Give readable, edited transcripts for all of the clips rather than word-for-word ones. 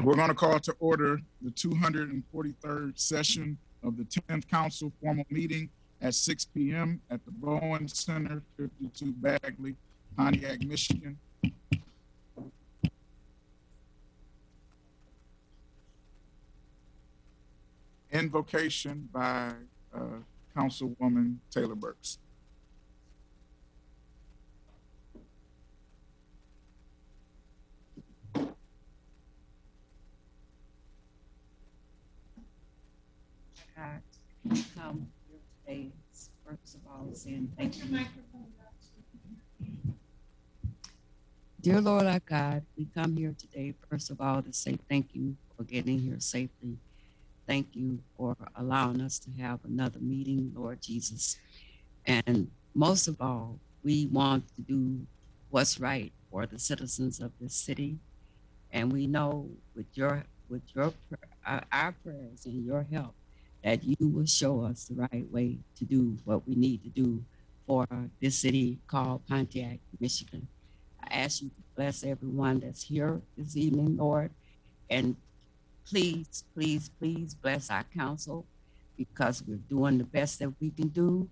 We're going to call to order the 243rd session of the 10th Council formal meeting at 6 p.m. at the Bowen Center, 52 Bagley, Pontiac, Michigan. Invocation by Councilwoman Taylor Burks. God, we come here today, first of all, saying thank you. Dear Lord our God, we come here today, first of all, to say thank you for getting here safely. Thank you for allowing us to have another meeting, Lord Jesus. And most of all, we want to do what's right for the citizens of this city. And we know with our prayers and your help, that you will show us the right way to do what we need to do for this city called Pontiac, Michigan. I ask you to bless everyone that's here this evening, Lord, and please, please, please bless our council, because we're doing the best that we can do,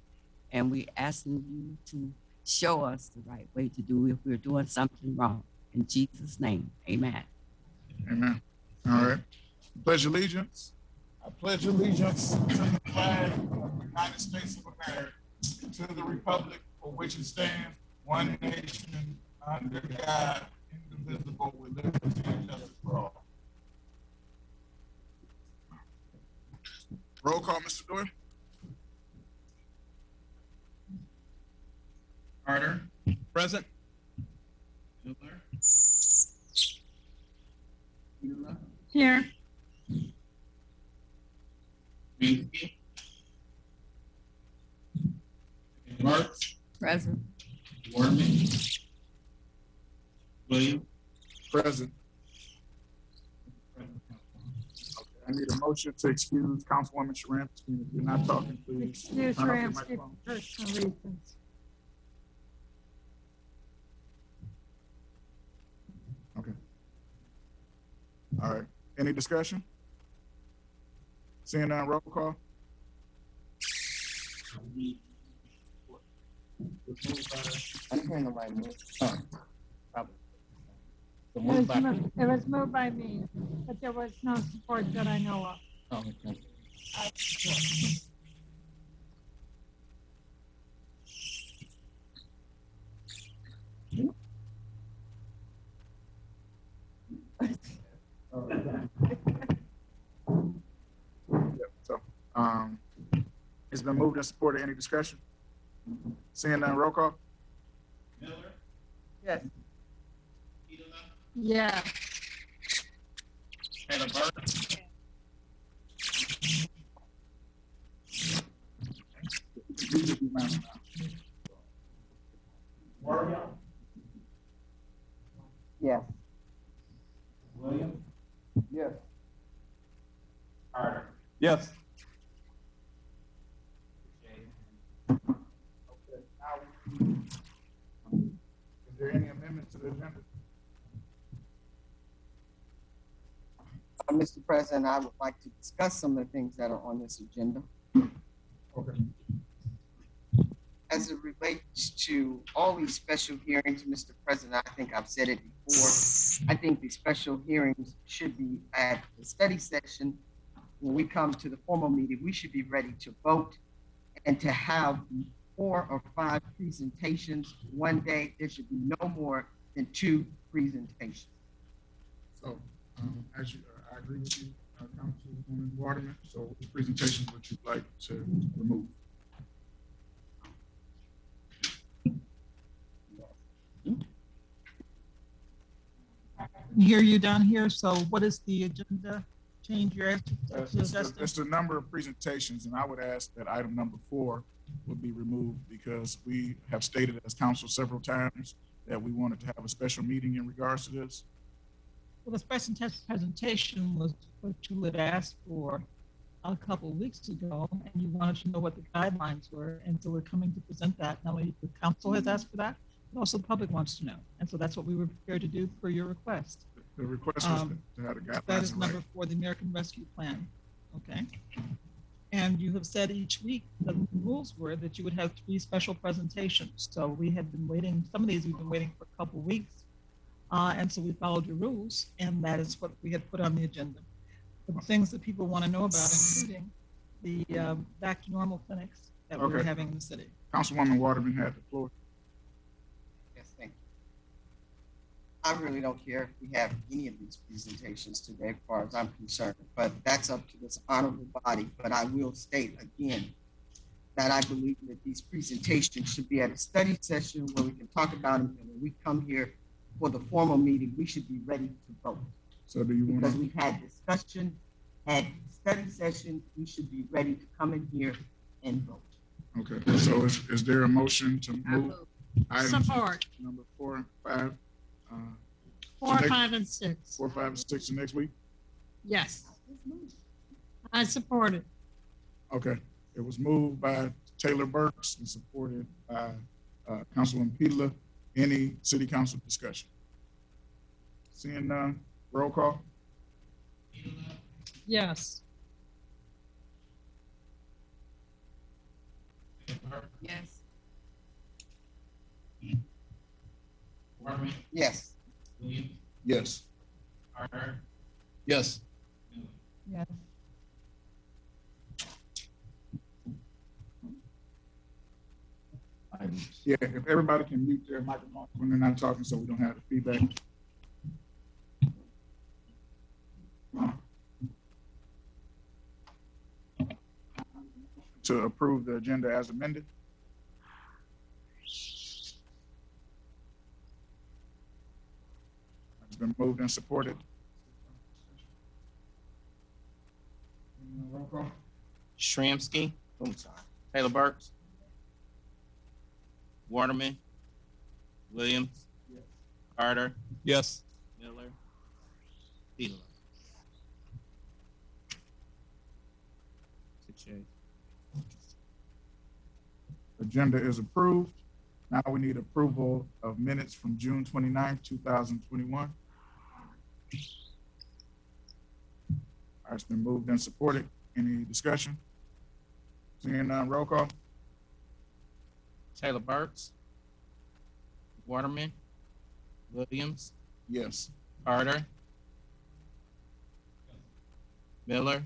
and we're asking you to show us the right way to do if we're doing something wrong. In Jesus' name, amen. Amen. All right. Pledge allegiance. I pledge allegiance to the flag of the United States of America, to the republic for which it stands, one nation, under God, indivisible, with liberty and justice for all. Roll call, Mr. Doyle. Carter. Present. Miller. Here. Minky. Marks. Present. Warman. William. Present. Okay, I need a motion to excuse Councilwoman Sharansky. If you're not talking, please. Excuse Sharansky for personal reasons. Okay. All right. Any discussion? Seeing none, roll call. I'm hearing the right move. Oh, probably. It was moved by me, but there was no support that I know of. Oh, okay. It's been moved and supported. Any discussion? Seeing none, roll call. Miller. Yes. Yeah. Taylor Burks. Yes. William. Yes. Carter. Yes. Is there any amendment to the agenda? Mr. President, I would like to discuss some of the things that are on this agenda. Okay. As it relates to all these special hearings, Mr. President, I think I've said it before. I think the special hearings should be at the study session. When we come to the formal meeting, we should be ready to vote and to have 4 or 5 presentations one day. There should be no more than 2 presentations. So, as you, I agree with you, Councilwoman Waterman. So, which presentations would you like to remove? Hear you down here. So what is the agenda change you're suggesting? It's the number of presentations, and I would ask that item number 4 would be removed, because we have stated as council several times that we wanted to have a special meeting in regards to this. Well, the special presentation was what you had asked for a couple of weeks ago, and you wanted to know what the guidelines were. And so we're coming to present that. Not only the council has asked for that, but also the public wants to know. And so that's what we were prepared to do for your request. The request was to have the That guidelines is in number writing. 4, the American Rescue Plan. Okay. And you have said each week, the rules were that you would have 3 special presentations. So we had been waiting, some of these we've been waiting for a couple of weeks. And so we followed your rules, and that is what we had put on the agenda. But the things that people want to know about, including the back to normal clinics that we're Okay. having in the city. Councilwoman Waterman had the floor. Yes, thank you. I really don't care if we have any of these presentations today, as far as I'm concerned, but that's up to this honorable body. But I will state again that I believe that these presentations should be at a study session where we can talk about them, and when we come here for the formal meeting, we should be ready to vote. So do you want Because to, we've had discussion, had study session, we should be ready to come in here and vote. okay, so is there a motion to I move move. items Support. number 4 and 5? 4, next- 5, and 6. 4, 5, and 6 to next week? Yes. I support it. Okay, it was moved by Taylor Burks and supported by Councilwoman Petula. Any city council discussion? Seeing none, roll call? Yes. Yes. Yes. Yes. Yes. Yes. Yeah, if everybody can mute their microphone when they're not talking, so we don't have the feedback. To approve the agenda as amended. It's been moved and supported. Roll call? Shramsky, I'm sorry, Taylor Burks, Waterman, Williams, Carter, Yes. Miller, Petula. 6 yeas. Agenda is approved. Now we need approval of minutes from June 29th, 2021. All right, it's been moved and supported. Any discussion? Seeing none, roll call? Taylor Burks, Waterman, Williams, Yes. Carter, Miller,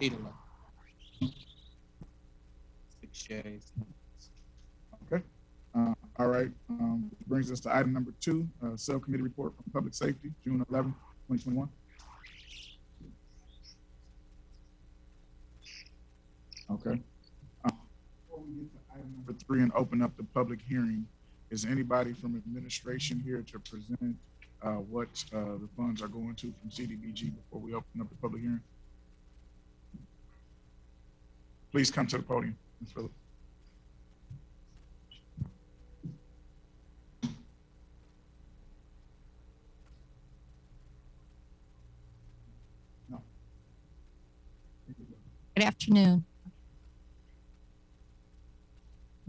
Petula. 6 yeas. Okay. All right, which brings us to item number 2, subcommittee report from public safety, June 11th, 2021. Okay. Before we get to item number 3 and open up the public hearing, is anybody from administration here to present what the funds are going to from CDBG before we open up the public hearing? Please come to the podium, Ms. Phillips. No. Good afternoon.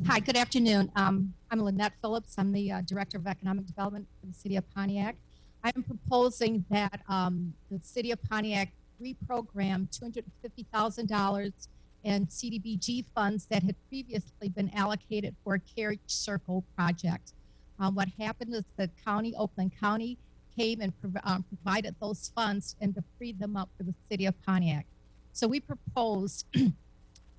Hi, good afternoon. I'm Lynette Phillips. I'm the Director of Economic Development for the City of Pontiac. I'm proposing that the City of Pontiac reprogram $250,000 in CDBG funds that had previously been allocated for a carriage circle project. What happened is the county, Oakland County, came and provided those funds and to free them up for the City of Pontiac. So we proposed,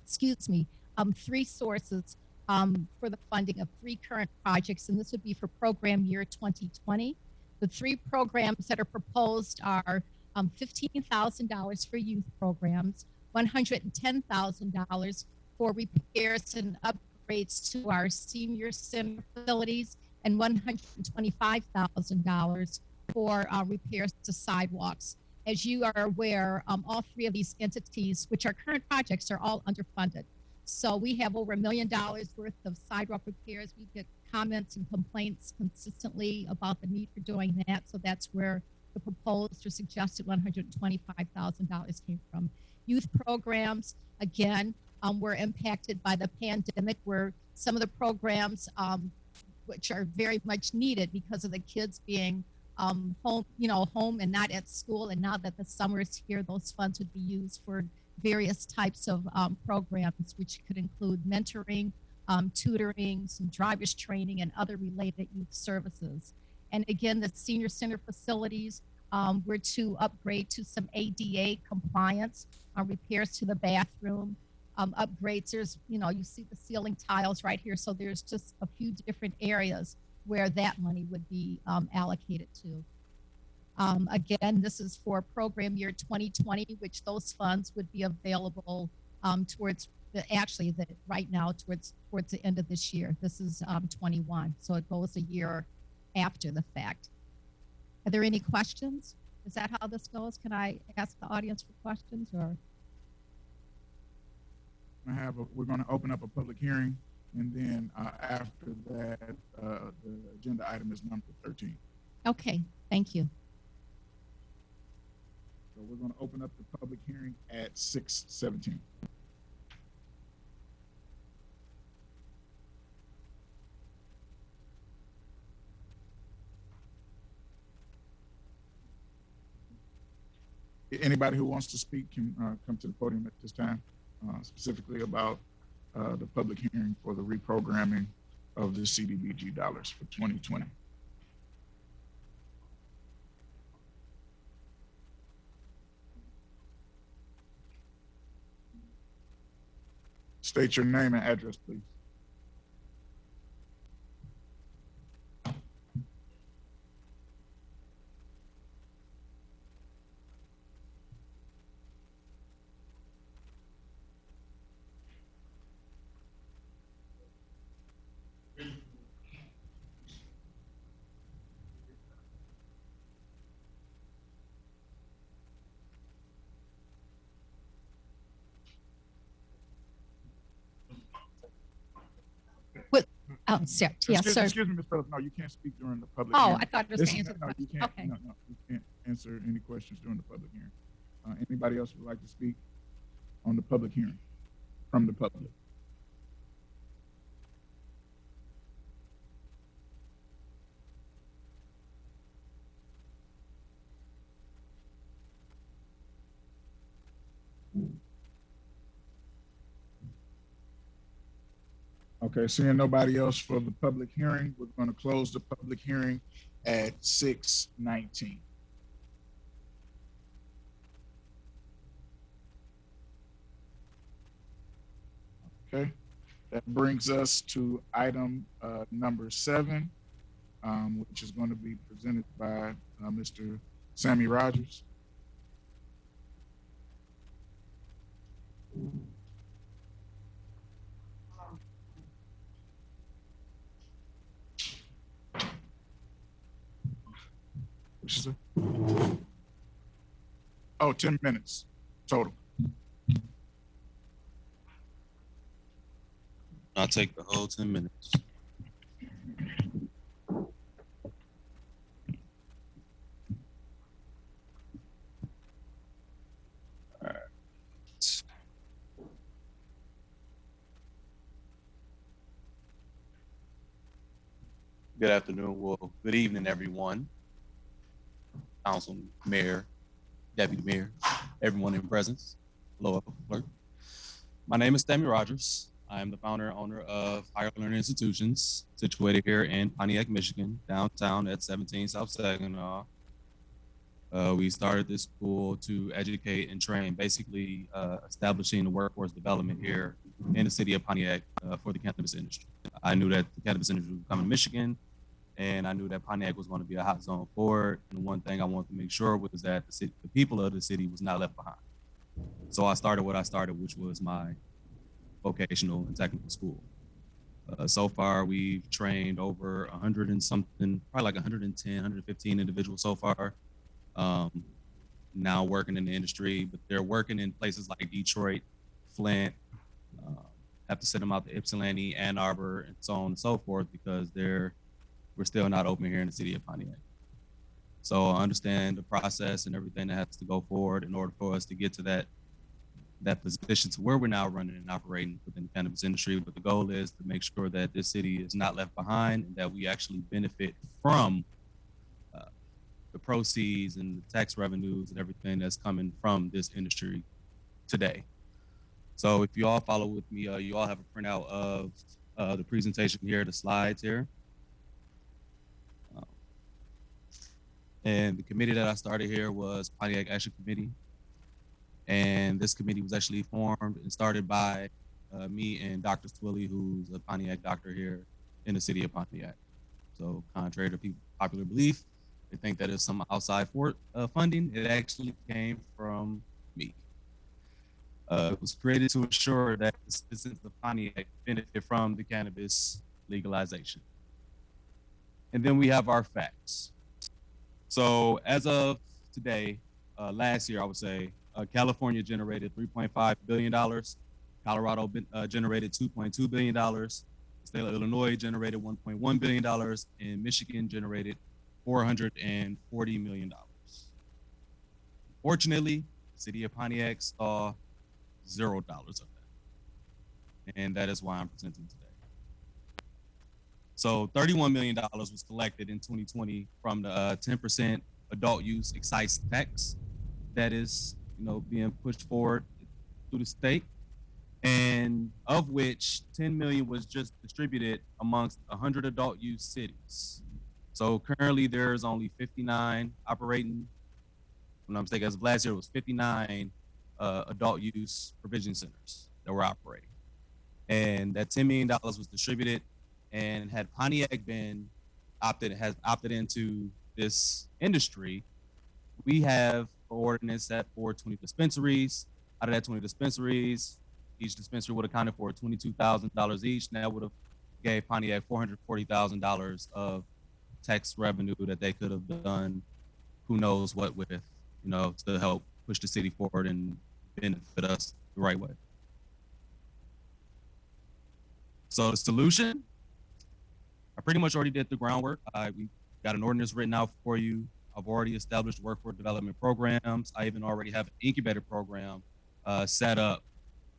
excuse me, 3 sources for the funding of 3 current projects, and this would be for program year 2020. The 3 programs that are proposed are $15,000 for youth programs, $110,000 for repairs and upgrades to our senior center facilities, and $125,000 for repairs to sidewalks. As you are aware, all 3 of these entities, which are current projects, are all underfunded. So we have over $1 million worth of sidewalk repairs. We get comments and complaints consistently about the need for doing that. So that's where the proposed or suggested $125,000 came from. Youth programs, again, were impacted by the pandemic, where some of the programs, which are very much needed because of the kids being home, home and not at school. And now that the summer is here, those funds would be used for various types of programs, which could include mentoring, tutoring, some driver's training, and other related youth services. And again, the senior center facilities were to upgrade to some ADA compliance, repairs to the bathroom, upgrades. There's, you see the ceiling tiles right here. So there's just a few different areas where that money would be allocated to. Again, this is for program year 2020, which those funds would be available towards right now towards the end of this year. This is 21, so it goes a year after the fact. Are there any questions? Is that how this goes? Can I ask the audience for questions or? We're going to open up a public hearing, and then after that, the agenda item is number 13. Okay, thank you. So we're going to open up the public hearing at 6:17. Anybody who wants to speak can come to the podium at this time, specifically about the public hearing for the reprogramming of the CDBG dollars for 2020. State your name and address, please. Oh, sir. Yes, sir. Excuse me, Ms. Phillips. No, you can't speak during the public Oh, hearing. I thought it was to answer the No, you question. can't. Okay. No, you can't answer any questions during the public hearing. Anybody else would like to speak on the public hearing from the public? Okay, seeing nobody else for the public hearing, we're going to close the public hearing at 6:19. Okay, that brings us to item number 7, which is going to be presented by Mr. Sammy Rogers. What'd you say? Oh, 10 minutes total. I'll take the whole 10 minutes. All right. Good afternoon. Well, good evening, everyone. Council, Mayor, Deputy Mayor, everyone in presence. Hello, clerk. My name is Sammy Rogers. I am the founder and owner of Higher Learning Institutions, situated here in Pontiac, Michigan, downtown at 17 South Saginaw. We started this school to educate and train, basically establishing the workforce development here in the city of Pontiac for the cannabis industry. I knew that the cannabis industry was coming to Michigan, and I knew that Pontiac was going to be a hot zone for it. And one thing I wanted to make sure was that the people of the city was not left behind. So I started what I started, which was my vocational and technical school. So far, we've trained over 100 and something, probably like 110, 115 individuals so far. Now working in the industry, but they're working in places like Detroit, Flint, have to send them out to Ypsilanti, Ann Arbor, and so on and so forth, because we're still not open here in the city of Pontiac. So I understand the process and everything that has to go forward in order for us to get to that position to where we're now running and operating within the cannabis industry. But the goal is to make sure that this city is not left behind and that we actually benefit from the proceeds and the tax revenues and everything that's coming from this industry today. So if you all follow with me, you all have a printout of the presentation here, the slides here. And the committee that I started here was Pontiac Action Committee. And this committee was actually formed and started by me and Dr. Twilley, who's a Pontiac doctor here in the city of Pontiac. So contrary to popular belief, they think that it's some outside funding. It actually came from me. It was created to ensure that the citizens of Pontiac benefit from the cannabis legalization. And then we have our facts. So as of today, last year, I would say, California generated $3.5 billion. Colorado generated $2.2 billion. The state of Illinois generated $1.1 billion. And Michigan generated $440 million. Fortunately, the city of Pontiac saw $0 of that. And that is why I'm presenting today. So $31 million was collected in 2020 from the 10% adult use excise tax that is, being pushed forward through the state, and of which 10 million was just distributed amongst 100 adult use cities. So currently there's only 59 operating. When I'm mistaken, as of last year, it was 59 adult use provision centers that were operating, and that $10 million was distributed. And had Pontiac has opted into this industry, we have an ordinance set for 20 dispensaries. Out of that 20 dispensaries, each dispensary would have accounted for $22,000 each, and that would have gave Pontiac $440,000 of tax revenue that they could have done who knows what with, to help push the city forward and benefit us the right way. So the solution, I pretty much already did the groundwork. We got an ordinance written out for you. I've already established workforce development programs. I even already have an incubator program set up,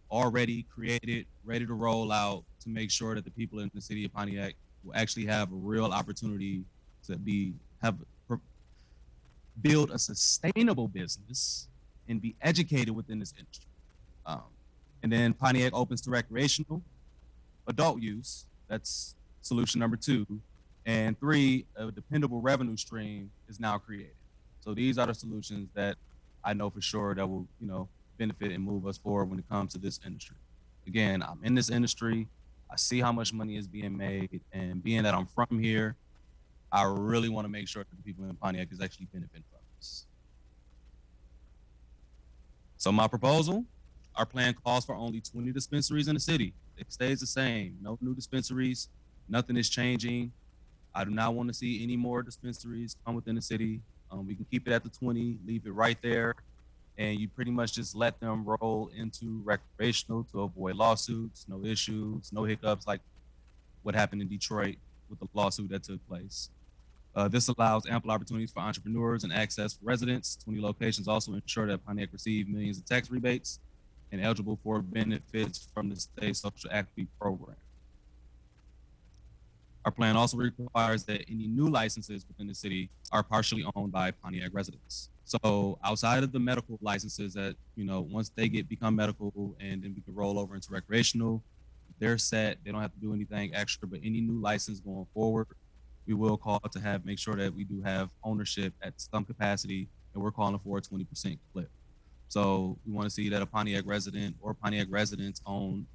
already created, ready to roll out to make sure that the people in the city of Pontiac will actually have a real opportunity to build a sustainable business and be educated within this industry. And then Pontiac opens to recreational adult use. That's solution number 2. And 3, a dependable revenue stream is now created. So these are the solutions that I know for sure that will, benefit and move us forward when it comes to this industry. Again, I'm in this industry. I see how much money is being made, and being that I'm from here, I really want to make sure that the people in Pontiac is actually benefiting from this. So my proposal, our plan calls for only 20 dispensaries in the city. It stays the same. No new dispensaries. Nothing is changing. I do not want to see any more dispensaries come within the city. We can keep it at the 20, leave it right there, and you pretty much just let them roll into recreational to avoid lawsuits, no issues, no hiccups like what happened in Detroit with the lawsuit that took place. This allows ample opportunities for entrepreneurs and access for residents. 20 locations also ensure that Pontiac receive millions of tax rebates and eligible for benefits from the state social equity program. Our plan also requires that any new licenses within the city are partially owned by Pontiac residents. So outside of the medical licenses that, once they become medical and then we can roll over into recreational, they're set, they don't have to do anything extra, but any new license going forward, we will call to make sure that we do have ownership at some capacity, and we're calling for a 20% clip. So we want to see that a Pontiac resident or Pontiac residents own,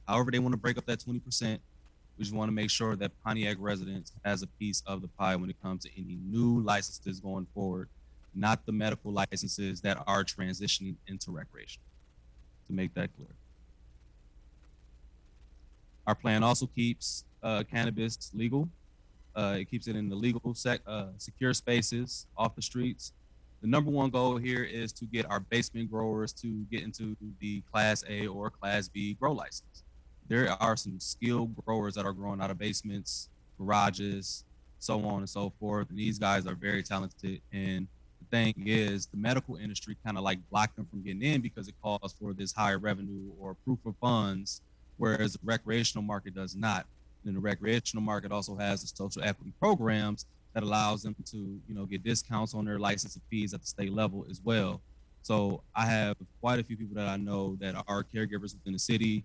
however they want to break up that 20%. We just want to make sure that Pontiac residents has a piece of the pie when it comes to any new licenses going forward, not the medical licenses that are transitioning into recreation, to make that clear. Our plan also keeps cannabis legal. It keeps it in the legal, secure spaces off the streets. The number one goal here is to get our basement growers to get into the Class A or Class B grow license. There are some skilled growers that are growing out of basements, garages, so on and so forth. And these guys are very talented. And the thing is, the medical industry kind of like blocked them from getting in because it calls for this higher revenue or proof of funds, whereas the recreational market does not. And the recreational market also has the social equity programs that allows them to, get discounts on their licensing fees at the state level as well. So I have quite a few people that I know that are caregivers within the city,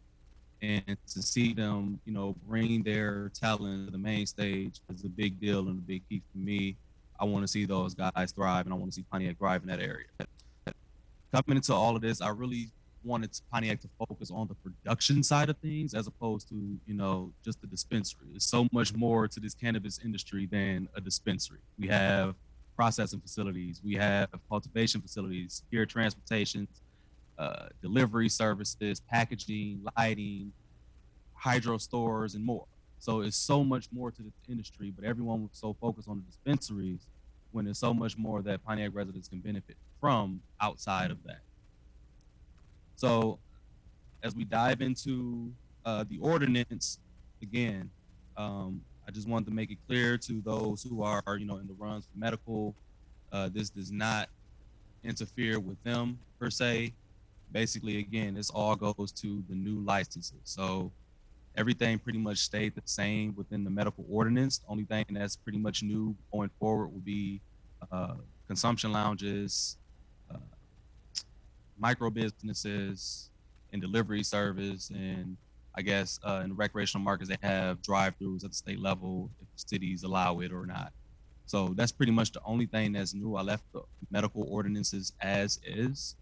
and to see them, bring their talent to the main stage is a big deal and a big key for me. I want to see those guys thrive, and I want to see Pontiac thrive in that area. Coming into all of this, I really wanted Pontiac to focus on the production side of things as opposed to, just the dispensary. There's so much more to this cannabis industry than a dispensary. We have processing facilities, we have cultivation facilities, secure transportation, delivery services, packaging, lighting, hydro stores, and more. So it's so much more to the industry, but everyone was so focused on the dispensaries when there's so much more that Pontiac residents can benefit from outside of that. So as we dive into the ordinance, again, I just wanted to make it clear to those who are, in the runs for medical, this does not interfere with them per se. Basically, again, this all goes to the new licenses. So everything pretty much stayed the same within the medical ordinance. The only thing that's pretty much new going forward will be consumption lounges, micro businesses, and delivery service. And I guess in the recreational markets, they have drive-throughs at the state level if cities allow it or not. So that's pretty much the only thing that's new. I left the medical ordinances as is.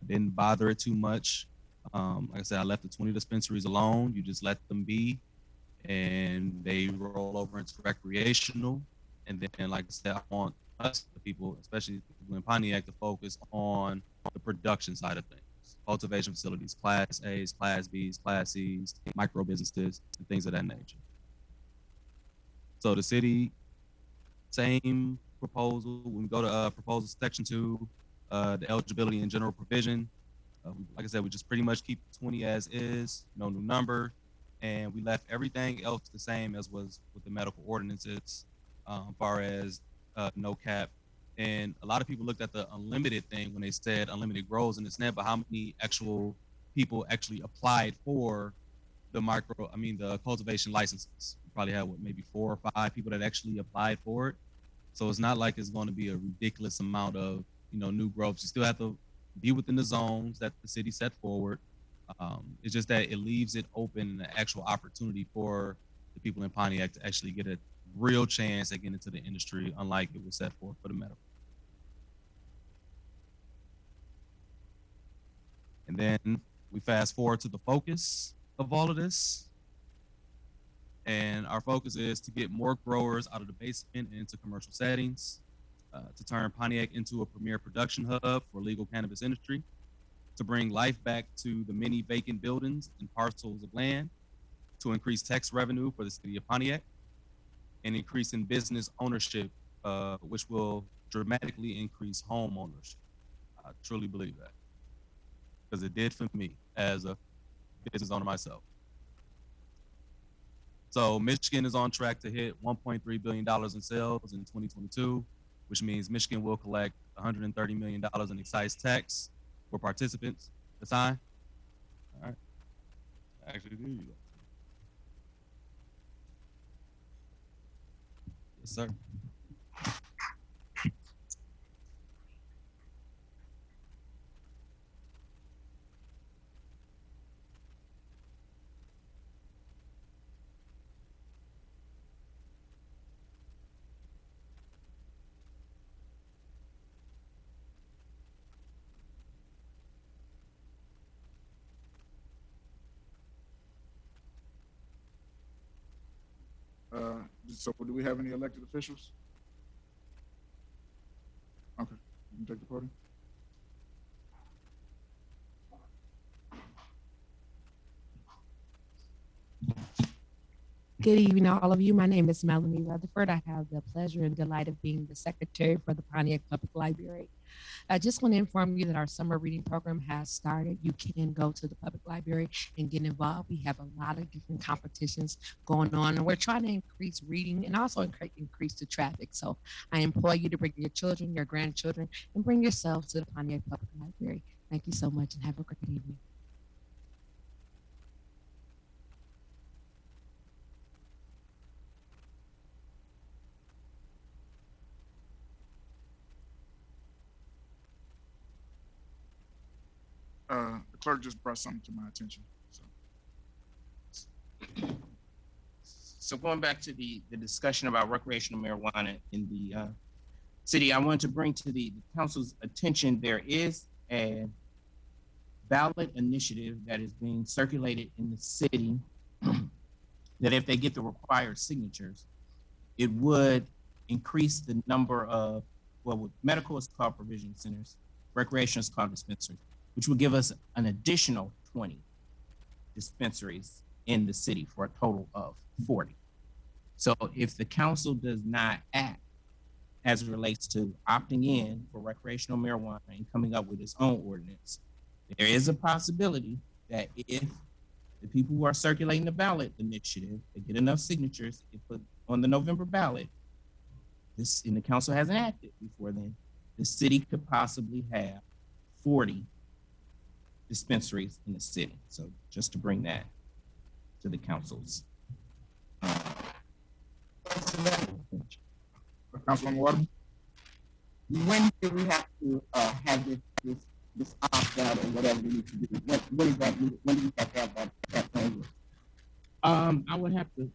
I didn't bother it too much. Like I said, I left the 20 dispensaries alone. You just let them be, and they roll over into recreational. And then, like I said, I want us, the people, especially people in Pontiac, to focus on the production side of things. Cultivation facilities, Class A's, Class B's, Class C's, micro businesses, and things of that nature. So the city, same proposal. When we go to proposal section 2, the eligibility and general provision, like I said, we just pretty much keep 20 as is, no new number, and we left everything else the same as was with the medical ordinances, as far as no cap. And a lot of people looked at the unlimited thing when they said unlimited grows in the SNP, but how many actual people actually applied for the cultivation licenses? We probably had maybe 4 or 5 people that actually applied for it. So it's not like it's going to be a ridiculous amount of, new growth. You still have to be within the zones that the city set forward. It's just that it leaves it open, the actual opportunity for the people in Pontiac to actually get a real chance at getting into the industry, unlike it was set forth for the medical. And then we fast forward to the focus of all of this. And our focus is to get more growers out of the basement and into commercial settings, to turn Pontiac into a premier production hub for legal cannabis industry, to bring life back to the many vacant buildings and parcels of land, to increase tax revenue for the city of Pontiac, and increase in business ownership, which will dramatically increase home ownership. I truly believe that, because it did for me as a business owner myself. So Michigan is on track to hit $1.3 billion in sales in 2022, which means Michigan will collect $130 million in excise tax for participants. That's fine. All right. Actually, there you go. Yes, sir. So do we have any elected officials? Okay, you can take the podium. Good evening, all of you. My name is Melanie Rutherford. I have the pleasure and delight of being the secretary for the Pontiac Public Library. I just want to inform you that our summer reading program has started. You can go to the public library and get involved. We have a lot of different competitions going on, and we're trying to increase reading and also increase the traffic. So I implore you to bring your children, your grandchildren, and bring yourselves to the Pontiac Public Library. Thank you so much and have a great evening. the clerk just brought something to my attention. So. So going back to the discussion about recreational marijuana in the city, I want to bring to the council's attention, there is a ballot initiative that is being circulated in the city that if they get the required signatures, it would increase the number of, well, what medical is called provision centers, recreation is called dispensaries, which would give us an additional 20 dispensaries in the city for a total of 40. So if the council does not act as it relates to opting in for recreational marijuana and coming up with its own ordinance, there is a possibility that if the people who are circulating the ballot initiative, they get enough signatures, it put on the November ballot, this, and the council hasn't acted before then, the city could possibly have 40 dispensaries in the city. So just to bring that to the council's. Councilman Waterman? When do we have to have this opt out or whatever we need to do? When is that? When do we have to have that language? I would have to.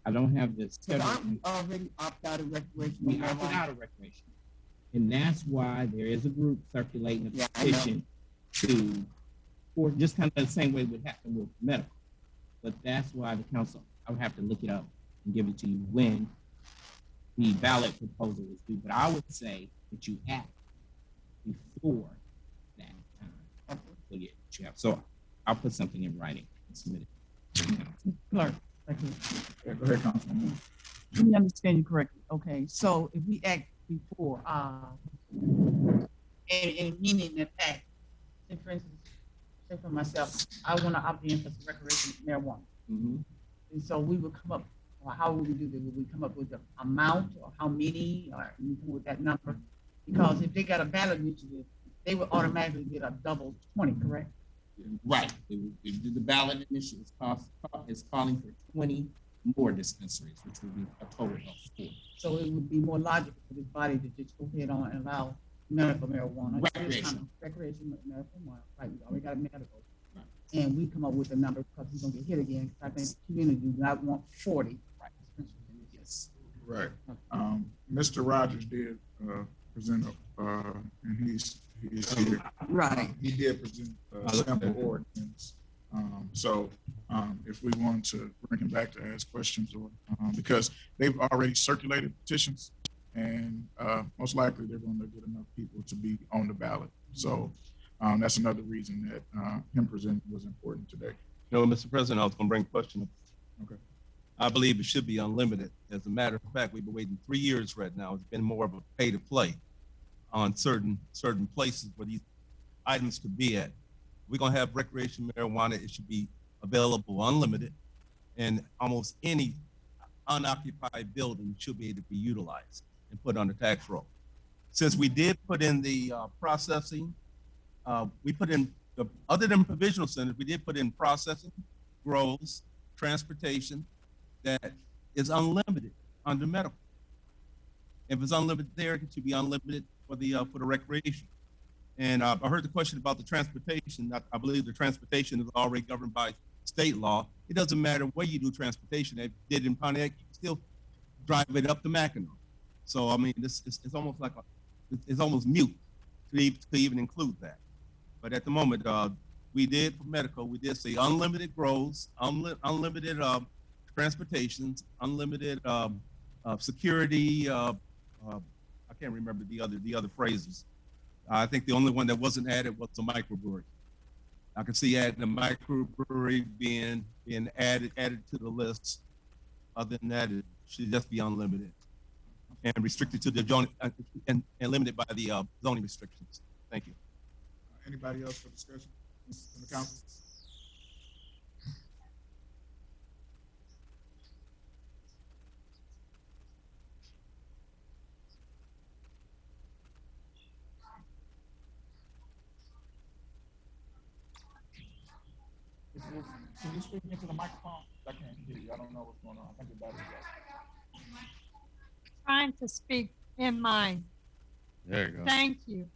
I don't have this. So aren't we already opt out of recreation? We opted out of recreation, and that's why there is a group circulating a petition to, or just kind of the same way would happen with medical. But that's why the council. I would have to look it up and give it to you when the ballot proposal is due. But I would say that you act before that time. So yeah, you have. So I'll put something in writing and submit it to the council. Clerk, thank you. Yeah, go ahead, Councilman. Let me understand you correctly. Okay, so if we act before, and meaning that act, say for instance, say for myself, I want to opt in for some recreational marijuana. Mm-hmm. And so we would come up, or how would we do that? Would we come up with the amount or how many, or we come with that number? Because if they got a ballot initiative, they would automatically get a double 20, correct? Right. The ballot initiative is calling for 20 more dispensaries, which would be a total of 40. So it would be more logical for this body to just go ahead on and allow medical marijuana. Recreational. Recreational medical marijuana. Right, we already got medical. Right. And we come up with a number because we're gonna get hit again. I think the community do not want 40. Right. Yes. Right. Mr. Rogers did present and he's here. Right. He did present a sample ordinance. So if we want to bring him back to ask questions or because they've already circulated petitions and most likely they're going to get enough people to be on the ballot. So that's another reason that him presenting was important today. No, Mr. President, I was going to bring a question up. Okay. I believe it should be unlimited. As a matter of fact, we've been waiting 3 years right now. It's been more of a pay to play on certain places where these items could be at. We're gonna have recreational marijuana. It should be available unlimited, and almost any unoccupied building should be able to be utilized and put on the tax roll. Since we did put in the processing, we put in, other than provisional centers, we did put in processing, grows, transportation, that is unlimited under medical. If it's unlimited there, it should be unlimited for the recreation. And I heard the question about the transportation. I believe the transportation is already governed by state law. It doesn't matter where you do transportation. If you did in Pontiac, you can still drive it up to Mackinac. So I mean, it's almost like it's almost mute to even include that. But at the moment, we did for medical, we did say unlimited grows, unlimited transportations, unlimited security. I can't remember the other phrases. I think the only one that wasn't added was the microbrewery. I can see adding the microbrewery being added to the list. Other than that, it should just be unlimited and restricted to the zoning and limited by the zoning restrictions. Thank you. Anybody else for discussion from the council? Can you speak into the microphone? I can't hear you. I don't know what's going on. I think your battery's out. Trying to speak in mind. There you go. Thank you.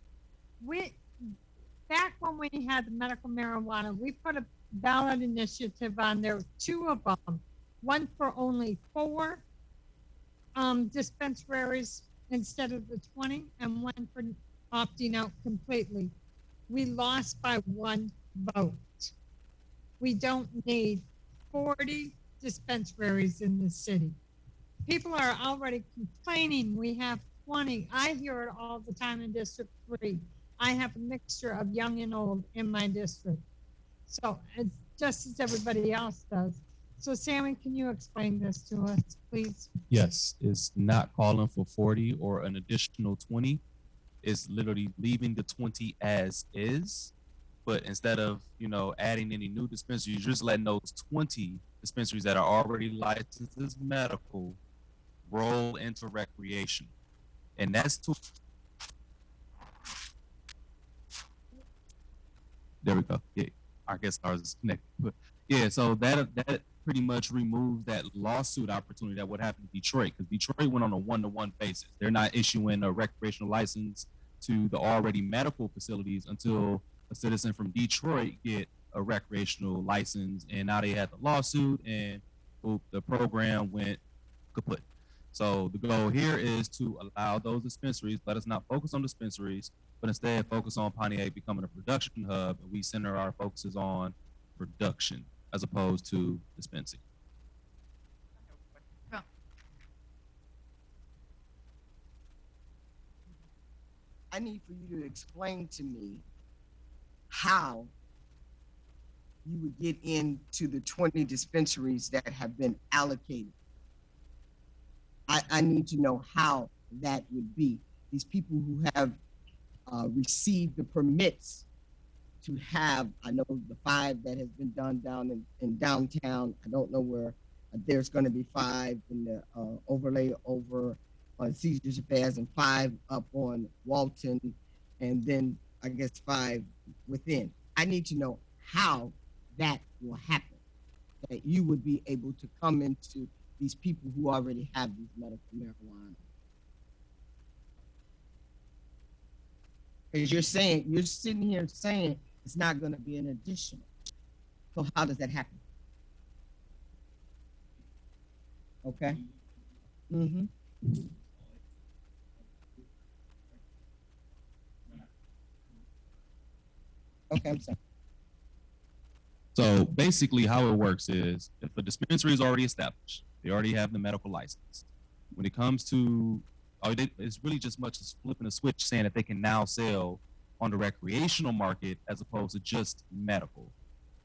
back when we had the medical marijuana, we put a ballot initiative on there, two of them, one for only 4 dispensaries instead of the 20, and one for opting out completely. We lost by 1 vote. We don't need 40 dispensaries in the city. People are already complaining we have 20. I hear it all the time in District 3. I have a mixture of young and old in my district. So it's just as everybody else does. So Sammy, can you explain this to us, please? Yes, it's not calling for 40 or an additional 20. It's literally leaving the 20 as is. But instead of, adding any new dispensaries, you're just letting those 20 dispensaries that are already licensed as medical roll into recreation. And that's there we go. Yeah, I guess ours is connected. But yeah, so that pretty much removes that lawsuit opportunity that would happen in Detroit, because Detroit went on a one-to-one basis. They're not issuing a recreational license to the already medical facilities until a citizen from Detroit get a recreational license, and now they had the lawsuit, and the program went kaput. So the goal here is to allow those dispensaries, let us not focus on dispensaries, but instead focus on Pontiac becoming a production hub, and we center our focuses on production as opposed to dispensing. I need for you to explain to me how you would get into the 20 dispensaries that have been allocated. I need to know how that would be. These people who have received the permits to have, I know the 5 that has been done down in downtown. I don't know where there's going to be 5 in the overlay over on Caesar's Affairs, and 5 up on Walton, and then I guess 5 within. I need to know how that will happen, that you would be able to come into these people who already have these medical marijuana. Because you're sitting here saying it's not going to be an additional. So how does that happen? Okay. Mm-hmm. Okay, I'm sorry. So basically how it works is, if a dispensary is already established, they already have the medical license. When it comes to, it's really just much as flipping a switch saying that they can now sell on the recreational market as opposed to just medical.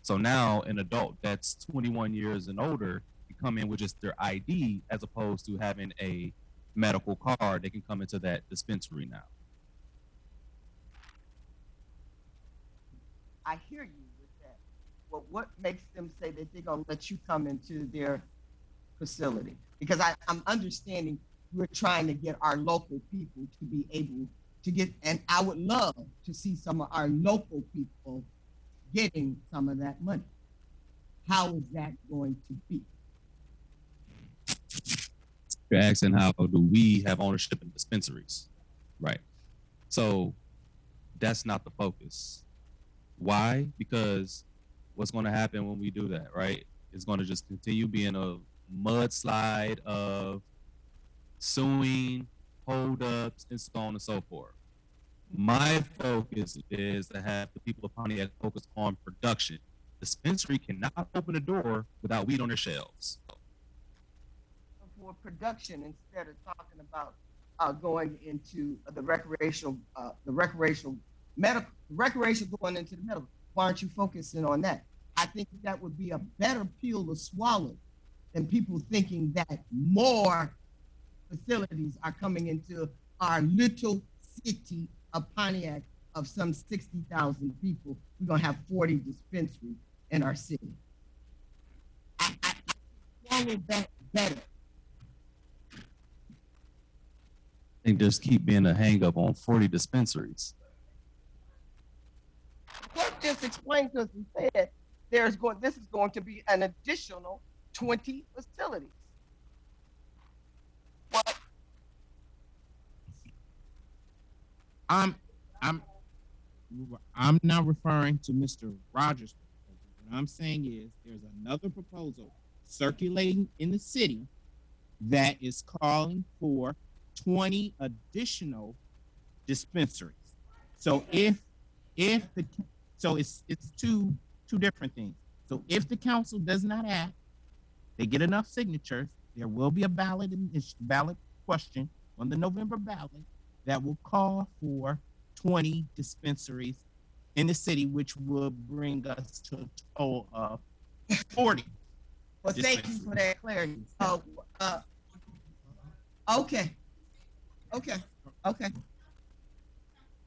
So now an adult that's 21 years and older can come in with just their ID as opposed to having a medical card. They can come into that dispensary now. I hear you with that. Well, what makes them say that they're going to let you come into their facility? Because I'm understanding we're trying to get our local people to be able to get, and I would love to see some of our local people getting some of that money. How is that going to be? You're asking how do we have ownership in dispensaries, right? So that's not the focus. Why? Because what's going to happen when we do that, right? It's going to just continue being a mudslide of suing, holdups, and so on and so forth. My focus is to have the people of Pontiac focus on production. Dispensary cannot open the door without weed on their shelves. For production, instead of talking about going into the recreational going into the medical, why aren't you focusing on that? I think that would be a better pill to swallow than people thinking that more facilities are coming into our little city of Pontiac of some 60,000 people. We're going to have 40 dispensaries in our city. I swallow that better. I think there's keep being a hang up on 40 dispensaries. What just explained to us and said this is going to be an additional 20 facilities. What? I'm not referring to Mr. Rogers' proposal. What I'm saying is there's another proposal circulating in the city that is calling for 20 additional dispensaries. So if the so it's two different things. So if the council does not act, they get enough signatures, there will be a ballot question on the November ballot that will call for 20 dispensaries in the city, which will bring us to a total of 40. Well, thank you for that clarity. Okay.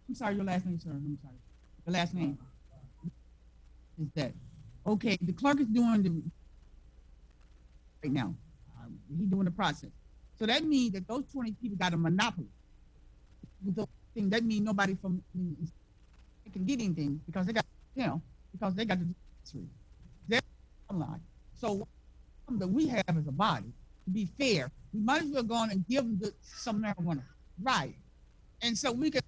I'm sorry, your last name, sir. I'm sorry. The last name is that. Okay, the clerk is doing the right now. He's doing the process. So that means that those 20 people got a monopoly. With the thing, that means nobody from can get anything because they got, because they got the dispensary. That's online. So that we have as a body, to be fair, we might as well go on and give them some marijuana. Right. And so we can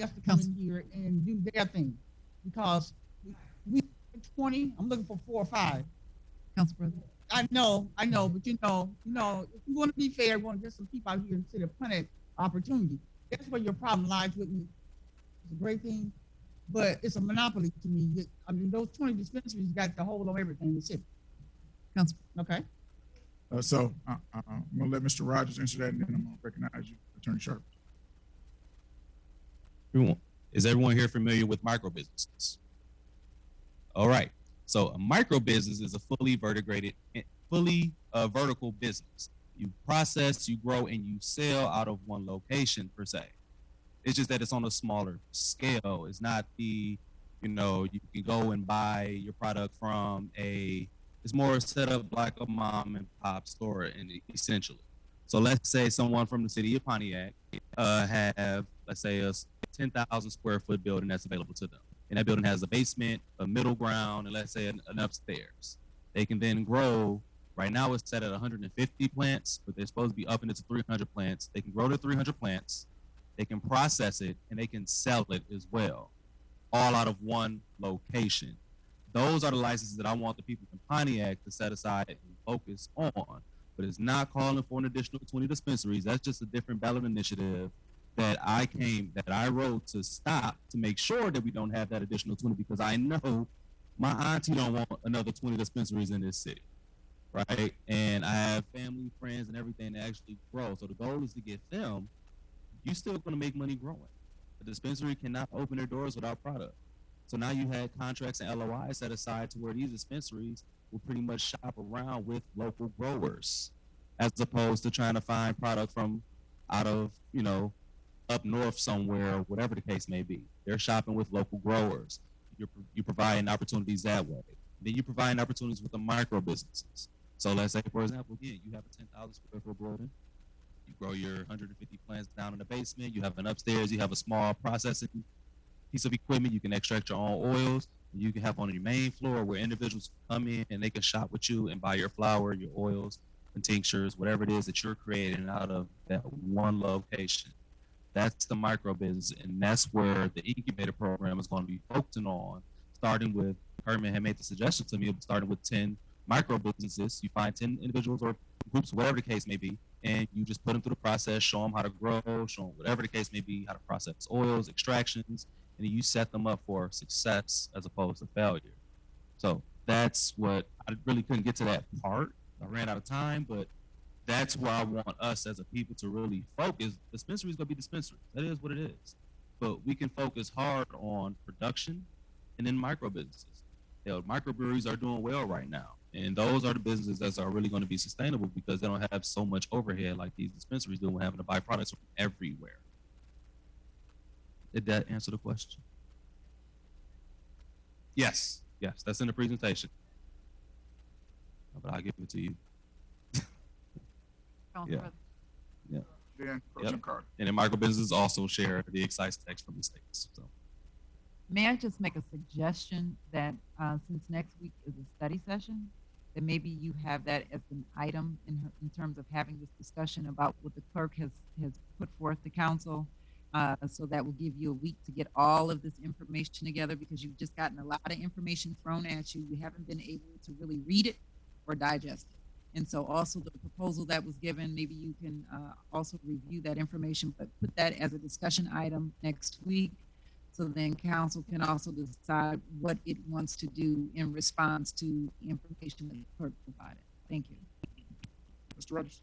else to come in here and do their thing because we 20. I'm looking for 4 or 5. Council President. I know, but if you want to be fair, we want to get some people out here and sit a plenty opportunity. That's where your problem lies with me. It's a great thing, but it's a monopoly to me. I mean, those 20 dispensaries got the hold on everything in the city. Council. Okay. So I'm gonna let Mr. Rogers answer that, and then I'm gonna recognize you, Attorney Sharp. Is everyone here familiar with micro businesses? All right. So a micro business is a fully vertical business. You process, you grow, and you sell out of one location per se. It's just that it's on a smaller scale. It's not you can go and buy your product from it's more set up like a mom and pop store, and essentially. So let's say someone from the city of Pontiac have, let's say, a 10,000 square foot building that's available to them. And that building has a basement, a middle ground, and let's say an upstairs. They can then grow. Right now it's set at 150 plants, but they're supposed to be up into 300 plants. They can grow to 300 plants. They can process it, and they can sell it as well, all out of one location. Those are the licenses that I want the people from Pontiac to set aside and focus on. But it's not calling for an additional 20 dispensaries. That's just a different ballot initiative that I wrote to stop, to make sure that we don't have that additional 20, because I know my auntie don't want another 20 dispensaries in this city, right? And I have family, friends, and everything that actually grow. So the goal is to get them. You're still going to make money growing. A dispensary cannot open their doors without product. So now you had contracts and LOIs set aside to where these dispensaries will pretty much shop around with local growers, as opposed to trying to find product from out of, up north somewhere, or whatever the case may be. They're shopping with local growers. You're providing opportunities that way. Then you're providing opportunities with the micro businesses. So let's say, for example, again, you have a 10,000 square foot building. You grow your 150 plants down in the basement. You have an upstairs. You have a small processing piece of equipment. You can extract your own oils. And you can have on your main floor where individuals come in and they can shop with you and buy your flour, your oils, and tinctures, whatever it is that you're creating out of that one location. That's the micro business, and that's where the incubator program is going to be focusing on, starting with, Herman had made the suggestion to me of starting with 10 micro businesses. You find 10 individuals or groups, whatever the case may be, and you just put them through the process, show them how to grow, show them whatever the case may be, how to process oils, extractions, and you set them up for success as opposed to failure. So that's what, I really couldn't get to that part. I ran out of time, but that's where I want us as a people to really focus. Dispensaries gonna be dispensaries. That is what it is. But we can focus hard on production and then micro businesses. Microbreweries are doing well right now. And those are the businesses that are really going to be sustainable because they don't have so much overhead like these dispensaries do when having to buy products from everywhere. Did that answer the question? Yes, that's in the presentation. But I'll give it to you. Yeah. Then President Carter. And then micro businesses also share the excise tax from the states. So. May I just make a suggestion that since next week is a study session, that maybe you have that as an item in terms of having this discussion about what the clerk has put forth to council. So that will give you a week to get all of this information together because you've just gotten a lot of information thrown at you. You haven't been able to really read it or digest it. And so also the proposal that was given, maybe you can also review that information, but put that as a discussion item next week. So then council can also decide what it wants to do in response to the information that the clerk provided. Thank you. Mr. Rogers.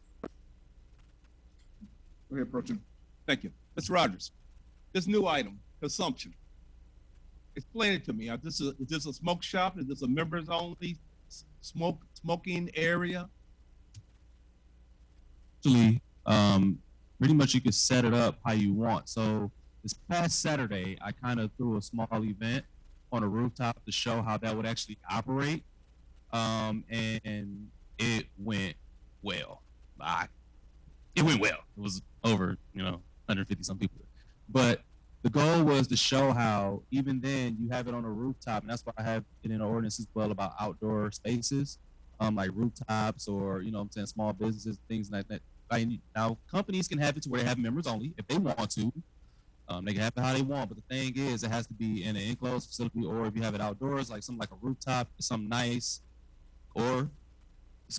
Go ahead, Pro Tem. Thank you. Mr. Rogers, this new item, consumption. Explain it to me. Is this a smoke shop? Is this a members only smoking area? Actually, pretty much you can set it up how you want. So this past Saturday, I kind of threw a small event on a rooftop to show how that would actually operate. And it went well. It went well. It was over, 150 some people. But the goal was to show how even then you have it on a rooftop, and that's why I have it in the ordinance as well about outdoor spaces, like rooftops or small businesses, things like that. Now companies can have it to where they have members only if they want to. They can have it how they want, but the thing is, it has to be in an enclosed facility, or if you have it outdoors, like something like a rooftop, something nice, or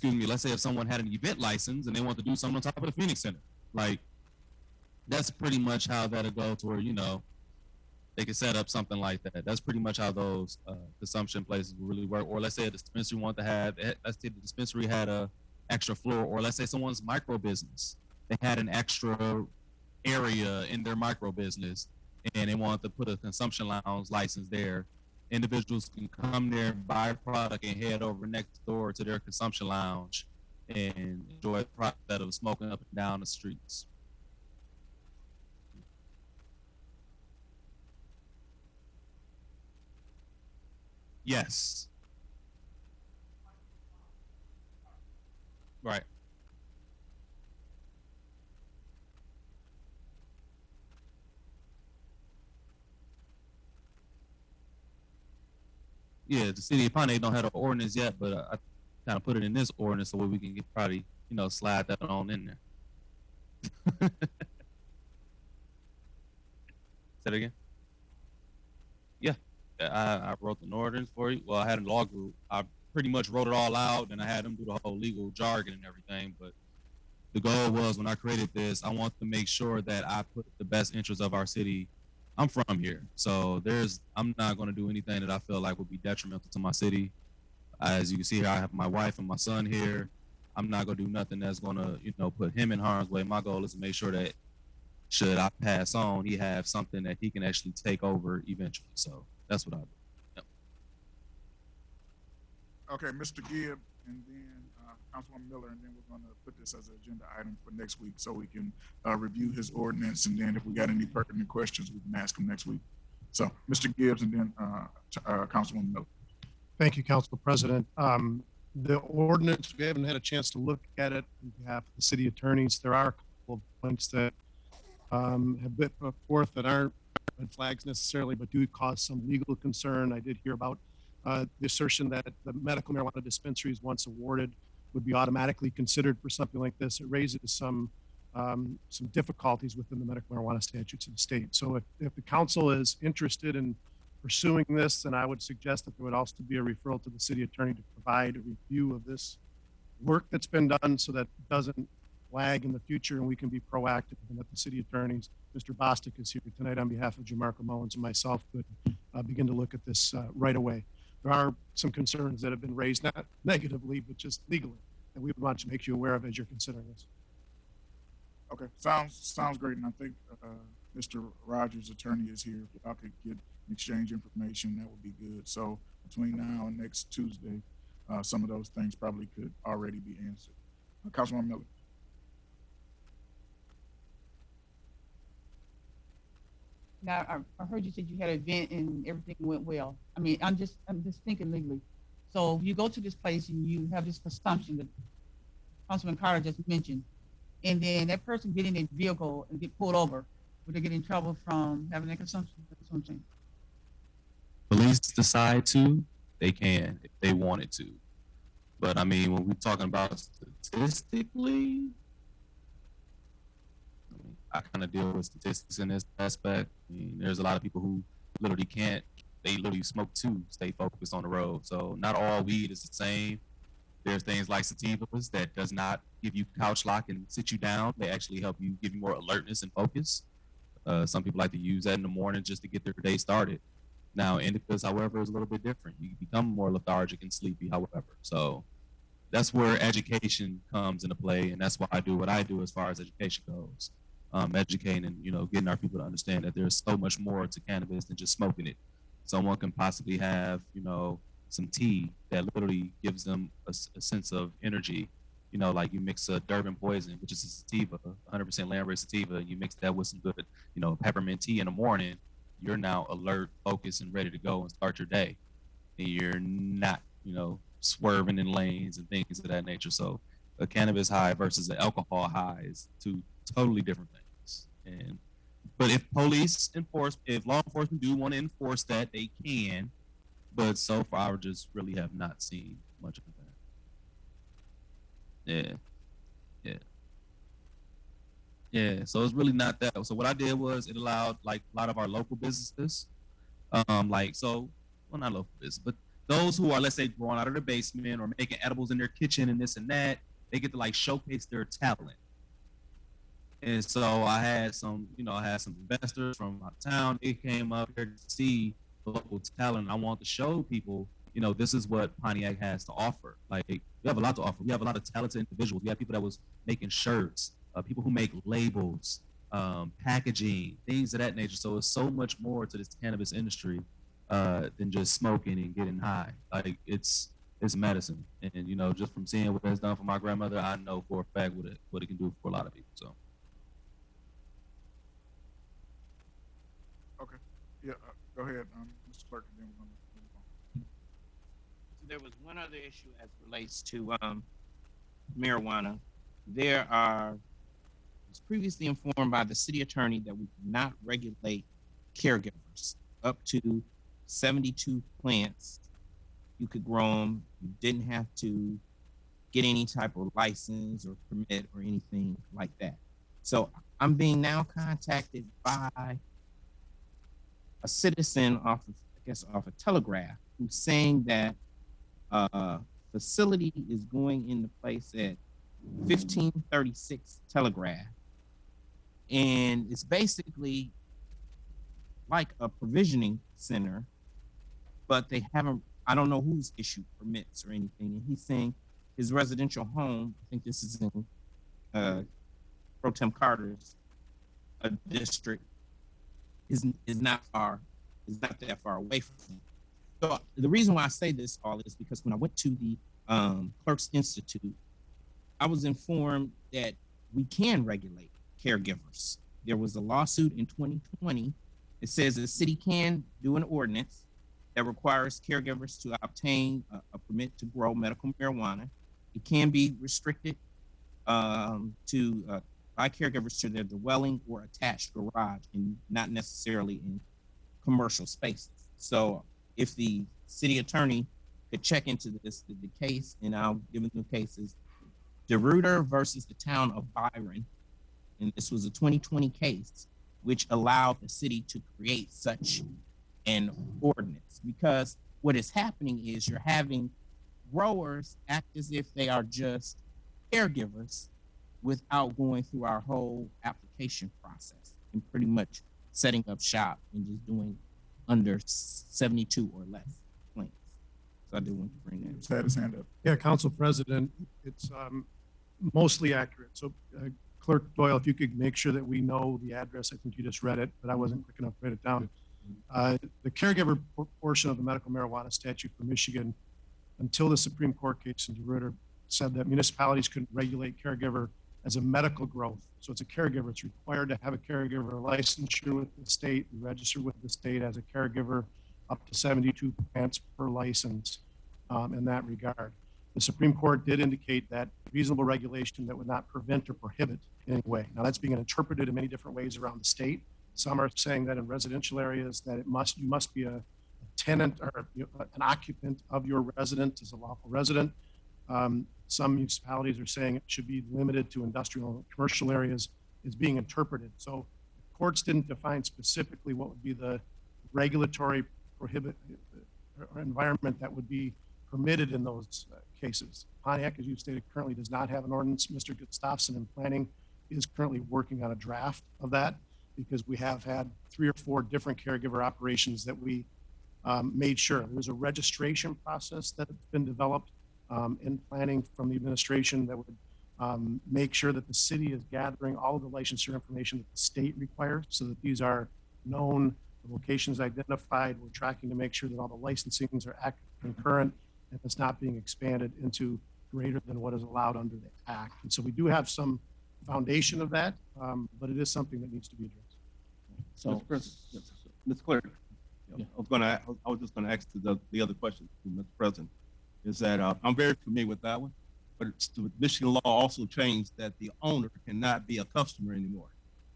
let's say if someone had an event license and they want to do something on top of the Phoenix Center, like that's pretty much how that'll go to where, they can set up something like that. That's pretty much how those consumption places will really work. Or let's say a dispensary want to have, let's say the dispensary had a extra floor, or let's say someone's micro business, they had an extra area in their micro business and they want to put a consumption lounge license there. Individuals can come there, buy a product, and head over next door to their consumption lounge and enjoy the product instead of smoking up and down the streets. Yes. Right. Yeah, the city of Pontiac don't have an ordinance yet, but I kind of put it in this ordinance so we can probably, slide that on in there. Say that again? Yeah, I wrote an ordinance for you. Well, I had a law group. I pretty much wrote it all out, and I had them do the whole legal jargon and everything. But the goal was when I created this, I want to make sure that I put the best interests of our city. I'm from here, so I'm not going to do anything that I feel like would be detrimental to my city. As you can see here, I have my wife and my son here. I'm not going to do nothing that's going to, put him in harm's way. My goal is to make sure that should I pass on, he have something that he can actually take over eventually. So that's what I do. Yep. Okay, Mr. Gibb, and then Councilwoman Miller, and then we're going to put this as an agenda item for next week so we can review his ordinance, and then if we got any pertinent questions, we can ask him next week. So, Mr. Gibbs, and then Councilwoman Miller. Thank you, Council President. The ordinance, we haven't had a chance to look at it on behalf of the city attorneys. There are a couple of points that have been put forth that aren't red flags necessarily, but do cause some legal concern. I did hear about the assertion that the medical marijuana dispensaries, once awarded, would be automatically considered for something like this. It raises some difficulties within the medical marijuana statutes of the state. So if the council is interested in pursuing this, then I would suggest that there would also be a referral to the city attorney to provide a review of this work that's been done so that it doesn't lag in the future and we can be proactive, and that the city attorneys, Mr. Bostic is here tonight on behalf of Jamarco Mullins and myself, could begin to look at this right away. There are some concerns that have been raised, not negatively, but just legally, that we would want to make you aware of as you're considering this. Okay, sounds great, and I think Mr. Rogers' attorney is here. If y'all could get and exchange information, that would be good. So between now and next Tuesday, some of those things probably could already be answered. Councilwoman Miller. Now, I heard you said you had an event and everything went well. I mean, I'm just thinking legally. So you go to this place and you have this consumption that Councilman Carter just mentioned, and then that person get in a vehicle and get pulled over. Would they get in trouble from having that consumption? That's what I'm saying. Police decide to, they can if they wanted to. But I mean, when we're talking about statistically, I kind of deal with statistics in this aspect. I mean, there's a lot of people who literally can't, they literally smoke to stay focused on the road. So not all weed is the same. There's things like sativas that does not give you couch lock and sit you down. They actually help you, give you more alertness and focus. Some people like to use that in the morning just to get their day started. Now, indicas, however, is a little bit different. You become more lethargic and sleepy, however. So that's where education comes into play, and that's why I do what I do as far as education goes. Educating and, you know, getting our people to understand that there's so much more to cannabis than just smoking it. Someone can possibly have, you know, some tea that literally gives them a sense of energy. You know, like you mix a Durban poison, which is a sativa, 100% land-raised sativa, and you mix that with some good, you know, peppermint tea in the morning, you're now alert, focused, and ready to go and start your day. And you're not, you know, swerving in lanes and things of that nature. So a cannabis high versus an alcohol high is two totally different things. And but if police enforce, if law enforcement do want to enforce that, they can. But so far, I just really have not seen much of that. Yeah. So it's really not that. So what I did was it allowed like a lot of our local businesses, well, not local business, but those who are, let's say, growing out of their basement or making edibles in their kitchen and this and that, they get to like showcase their talent. And so I had some investors from out of town. They came up here to see the local talent. I want to show people, you know, this is what Pontiac has to offer. Like, we have a lot to offer. We have a lot of talented individuals. We have people that was making shirts, people who make labels, packaging, things of that nature. So it's so much more to this cannabis industry than just smoking and getting high. Like, it's medicine. And, you know, just from seeing what it's done for my grandmother, I know for a fact what it can do for a lot of people. So. Okay. Yeah, go ahead, Mr. Clerk, and then we're gonna move on. So there was one other issue as relates to marijuana. I was previously informed by the city attorney that we cannot regulate caregivers. Up to 72 plants, you could grow them. You didn't have to get any type of license or permit or anything like that. So I'm being now contacted by a citizen off a telegraph who's saying that facility is going into place at 1536 Telegraph. And it's basically like a provisioning center, but they haven't, I don't know who's issued permits or anything. And he's saying his residential home, I think this is in Pro Tem Carter's district, is not that far away from him. So the reason why I say this all is because when I went to the Clerks Institute, I was informed that we can regulate caregivers. There was a lawsuit in 2020. It says the city can do an ordinance that requires caregivers to obtain a permit to grow medical marijuana. It can be restricted by caregivers to their dwelling or attached garage, and not necessarily in commercial spaces. So if the city attorney could check into this, the case, and I'll give them the cases, DeRuyter versus the town of Byron. And this was a 2020 case, which allowed the city to create such an ordinance. Because what is happening is you're having growers act as if they are just caregivers without going through our whole application process and pretty much setting up shop and just doing under 72 or less plants. So I did want to bring that. Just had his hand up. Yeah, Council President, it's mostly accurate. So Clerk Doyle, if you could make sure that we know the address. I think you just read it, but I wasn't quick enough to write it down. The caregiver portion of the medical marijuana statute for Michigan, until the Supreme Court case in DeRuyter, said that municipalities couldn't regulate caregiver as a medical growth. So it's a caregiver. It's required to have a caregiver licensure with the state, register with the state as a caregiver, up to 72 plants per license in that regard. The Supreme Court did indicate that reasonable regulation that would not prevent or prohibit in any way. Now that's being interpreted in many different ways around the state. Some are saying that in residential areas that you must be a tenant or an occupant of your residence as a lawful resident. Some municipalities are saying it should be limited to industrial and commercial areas. is being interpreted. So courts didn't define specifically what would be the regulatory prohibit or environment that would be permitted in those cases. Pontiac, as you stated, currently does not have an ordinance. Mr. Gustafson in planning is currently working on a draft of that because we have had 3 or 4 different caregiver operations that we made sure. There's a registration process that has been developed in planning from the administration that would make sure that the city is gathering all of the licensure information that the state requires so that these are known, the locations identified. We're tracking to make sure that all the licensings are active, concurrent, and it's not being expanded into greater than what is allowed under the act. And so we do have some foundation of that, but it is something that needs to be addressed. So, Ms. Clerk, I was just gonna ask the other question, Mr. President, is that I'm very familiar with that one, but the Michigan law also changed that the owner cannot be a customer anymore.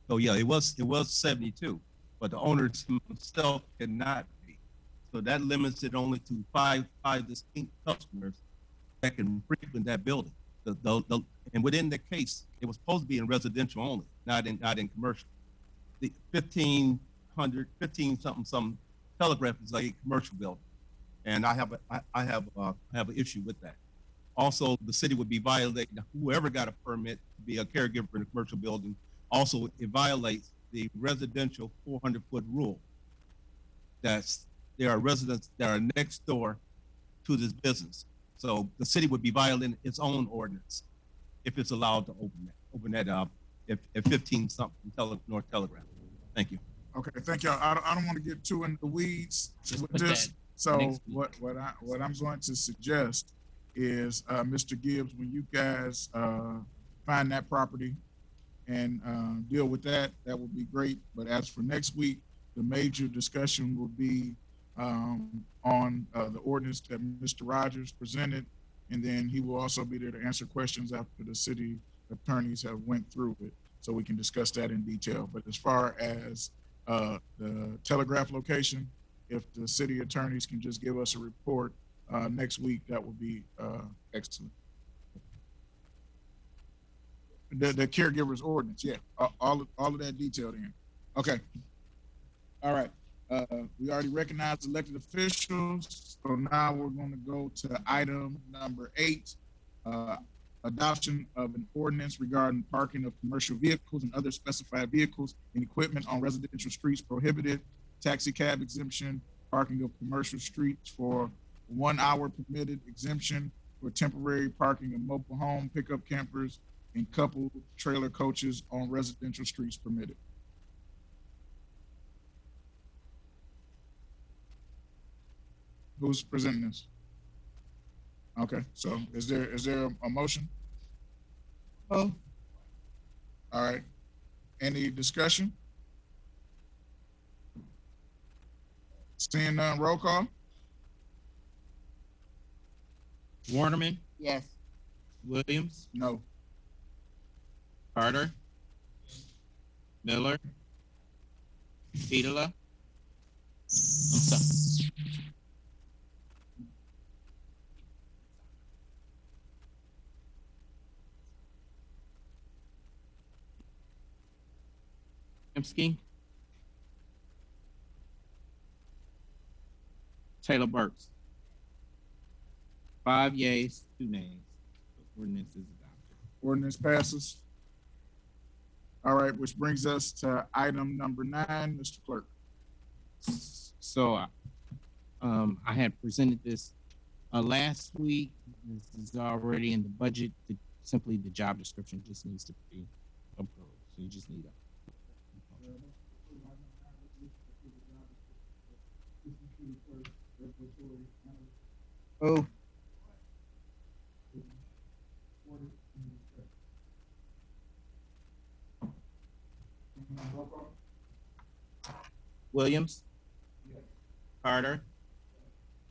So yeah, it was 72, but the owner himself cannot be. So that limits it only to five distinct customers that can frequent that building. And within the case, it was supposed to be in residential only, not in commercial. The 15 something Telegraph is like a commercial building, and I have an issue with that. Also, the city would be violating whoever got a permit to be a caregiver in a commercial building. Also, it violates the residential 400-foot rule. There are residents that are next door to this business, so the city would be violating its own ordinance if it's allowed to open that up. If 15 something North Telegraph. Thank you. Okay, thank y'all. I don't want to get too into the weeds with this. So what I'm going to suggest is, Mr. Gibbs, when you guys find that property and deal with that, that would be great. But as for next week, the major discussion will be on the ordinance that Mr. Rogers presented, and then he will also be there to answer questions after the city attorneys have went through it, so we can discuss that in detail. But as far as the Telegraph location, if the city attorneys can just give us a report next week, that would be excellent. The caregivers ordinance, yeah, all of that detailed in. Okay. All right. We already recognized elected officials, so now we're going to go to item number 8, adoption of an ordinance regarding parking of commercial vehicles and other specified vehicles and equipment on residential streets prohibited, taxi cab exemption, parking of commercial streets for 1 hour permitted exemption for temporary parking of mobile home pickup campers and coupled trailer coaches on residential streets permitted. Who's presenting this? Okay, so is there a motion? Oh. All right. Any discussion? Seeing none, roll call. Waterman, Yes. Williams, No. Carter, Miller, Petola. I'm sorry. Kempsky, Taylor Burks. 5 yeas, 2 nays. Ordinance is adopted. Ordinance passes. All right, which brings us to item number 9, Mr. Clerk. So I had presented this last week. This is already in the budget. Simply the job description just needs to be approved. So you just need a. Oh. Williams, Carter,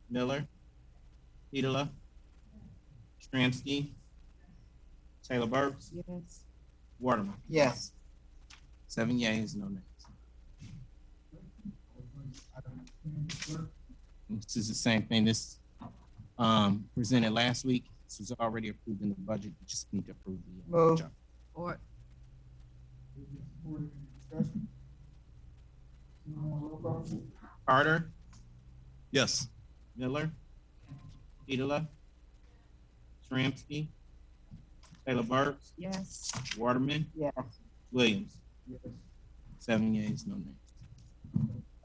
Miller, Petola, Stransky, Taylor Burks, Yes. Waterman. Yes. 7 yeas, no nays. This is the same thing. This presented last week. This was already approved in the budget. You just need to approve the Move. job. Or Any discussion? Roll call. Carter, Yes. Miller, Petola, Shramsky, Taylor Burks, Yes. Waterman, Yes. Williams. Yes. 7 yeas, no nays.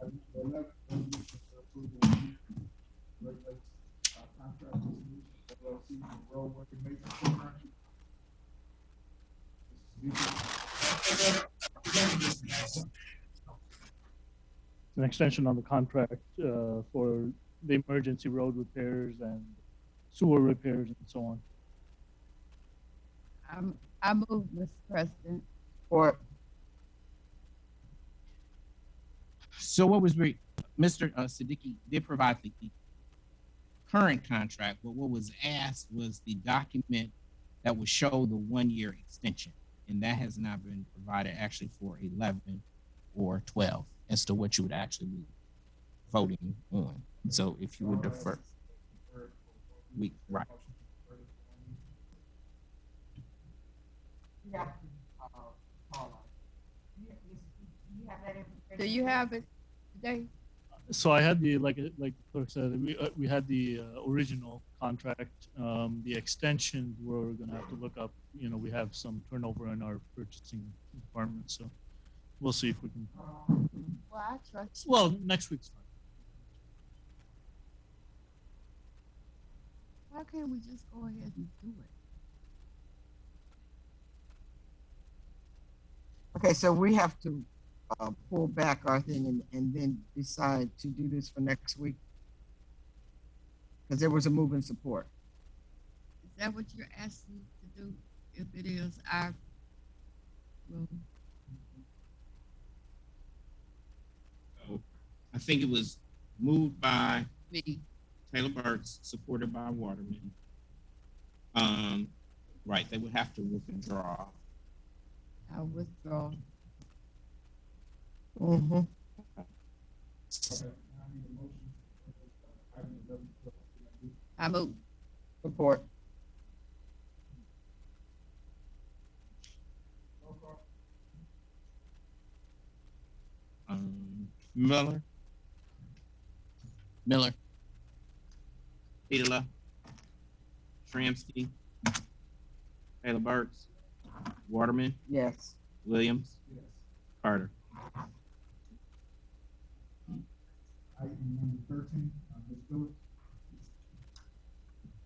Item number 11, resolution to approve the regulate contract resolution LLC for roadway maintenance program. It's an extension on the contract for the emergency road repairs and sewer repairs and so on. I move, Mr. President. Or So what was Mr. Siddiqui did provide the current contract, but what was asked was the document that would show the 1-year extension. And that has not been provided actually for 11 or 12 as to what you would actually be voting on. So if you would defer, right. yeah. Do you have it today? So I had like the clerk said, we had the original contract. The extensions we're gonna have to look up. You know, we have some turnover in our purchasing department, so we'll see if we can. Well, I trust you. Well, next week's fine. Why can't we just go ahead and do it? Okay, so we have to pull back our thing and then decide to do this for next week. Because there was a move in support. Is that what you're asking to do? If it is, I will. I think it was moved by Me. Taylor Burks, supported by Waterman. Right, they would have to withdraw. I'll withdraw. Mm-hmm. I move. Support. Miller, Petola, Shramsky, Taylor Burks, Waterman, Yes. Williams, Carter. Item number 13, Ms. Phillips.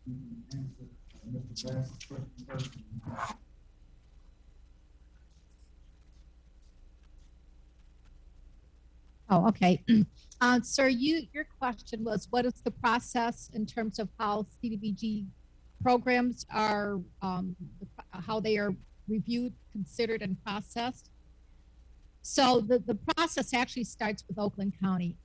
You can answer Mr. Bass's question first. Oh, okay. Sir, your question was, what is the process in terms of how CDBG programs are, how they are reviewed, considered, and processed? So the process actually starts with Oakland County.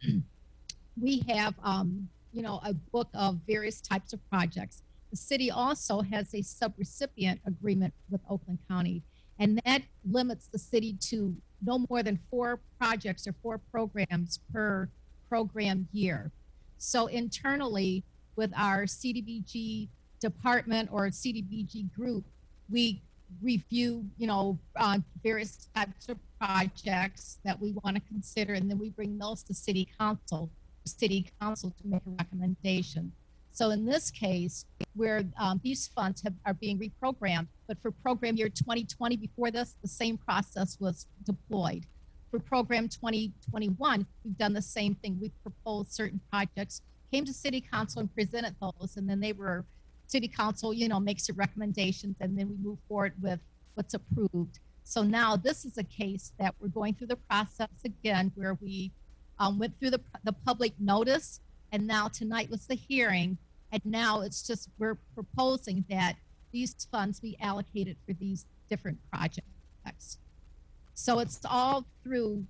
We have, a book of various types of projects. The city also has a subrecipient agreement with Oakland County, and that limits the city to no more than 4 projects or 4 programs per program year. So internally with our CDBG department or CDBG group, we review, various types of projects that we want to consider, and then we bring those to city council to make a recommendation. So in this case, where these funds are being reprogrammed, but for program year 2020 before this, the same process was deployed. For program 2021, we've done the same thing. We proposed certain projects, came to city council and presented those, and then city council, makes the recommendations, and then we move forward with what's approved. So now this is a case that we're going through the process again, where we went through the public notice, and now tonight was the hearing, and now it's just we're proposing that these funds be allocated for these different projects. So it's all through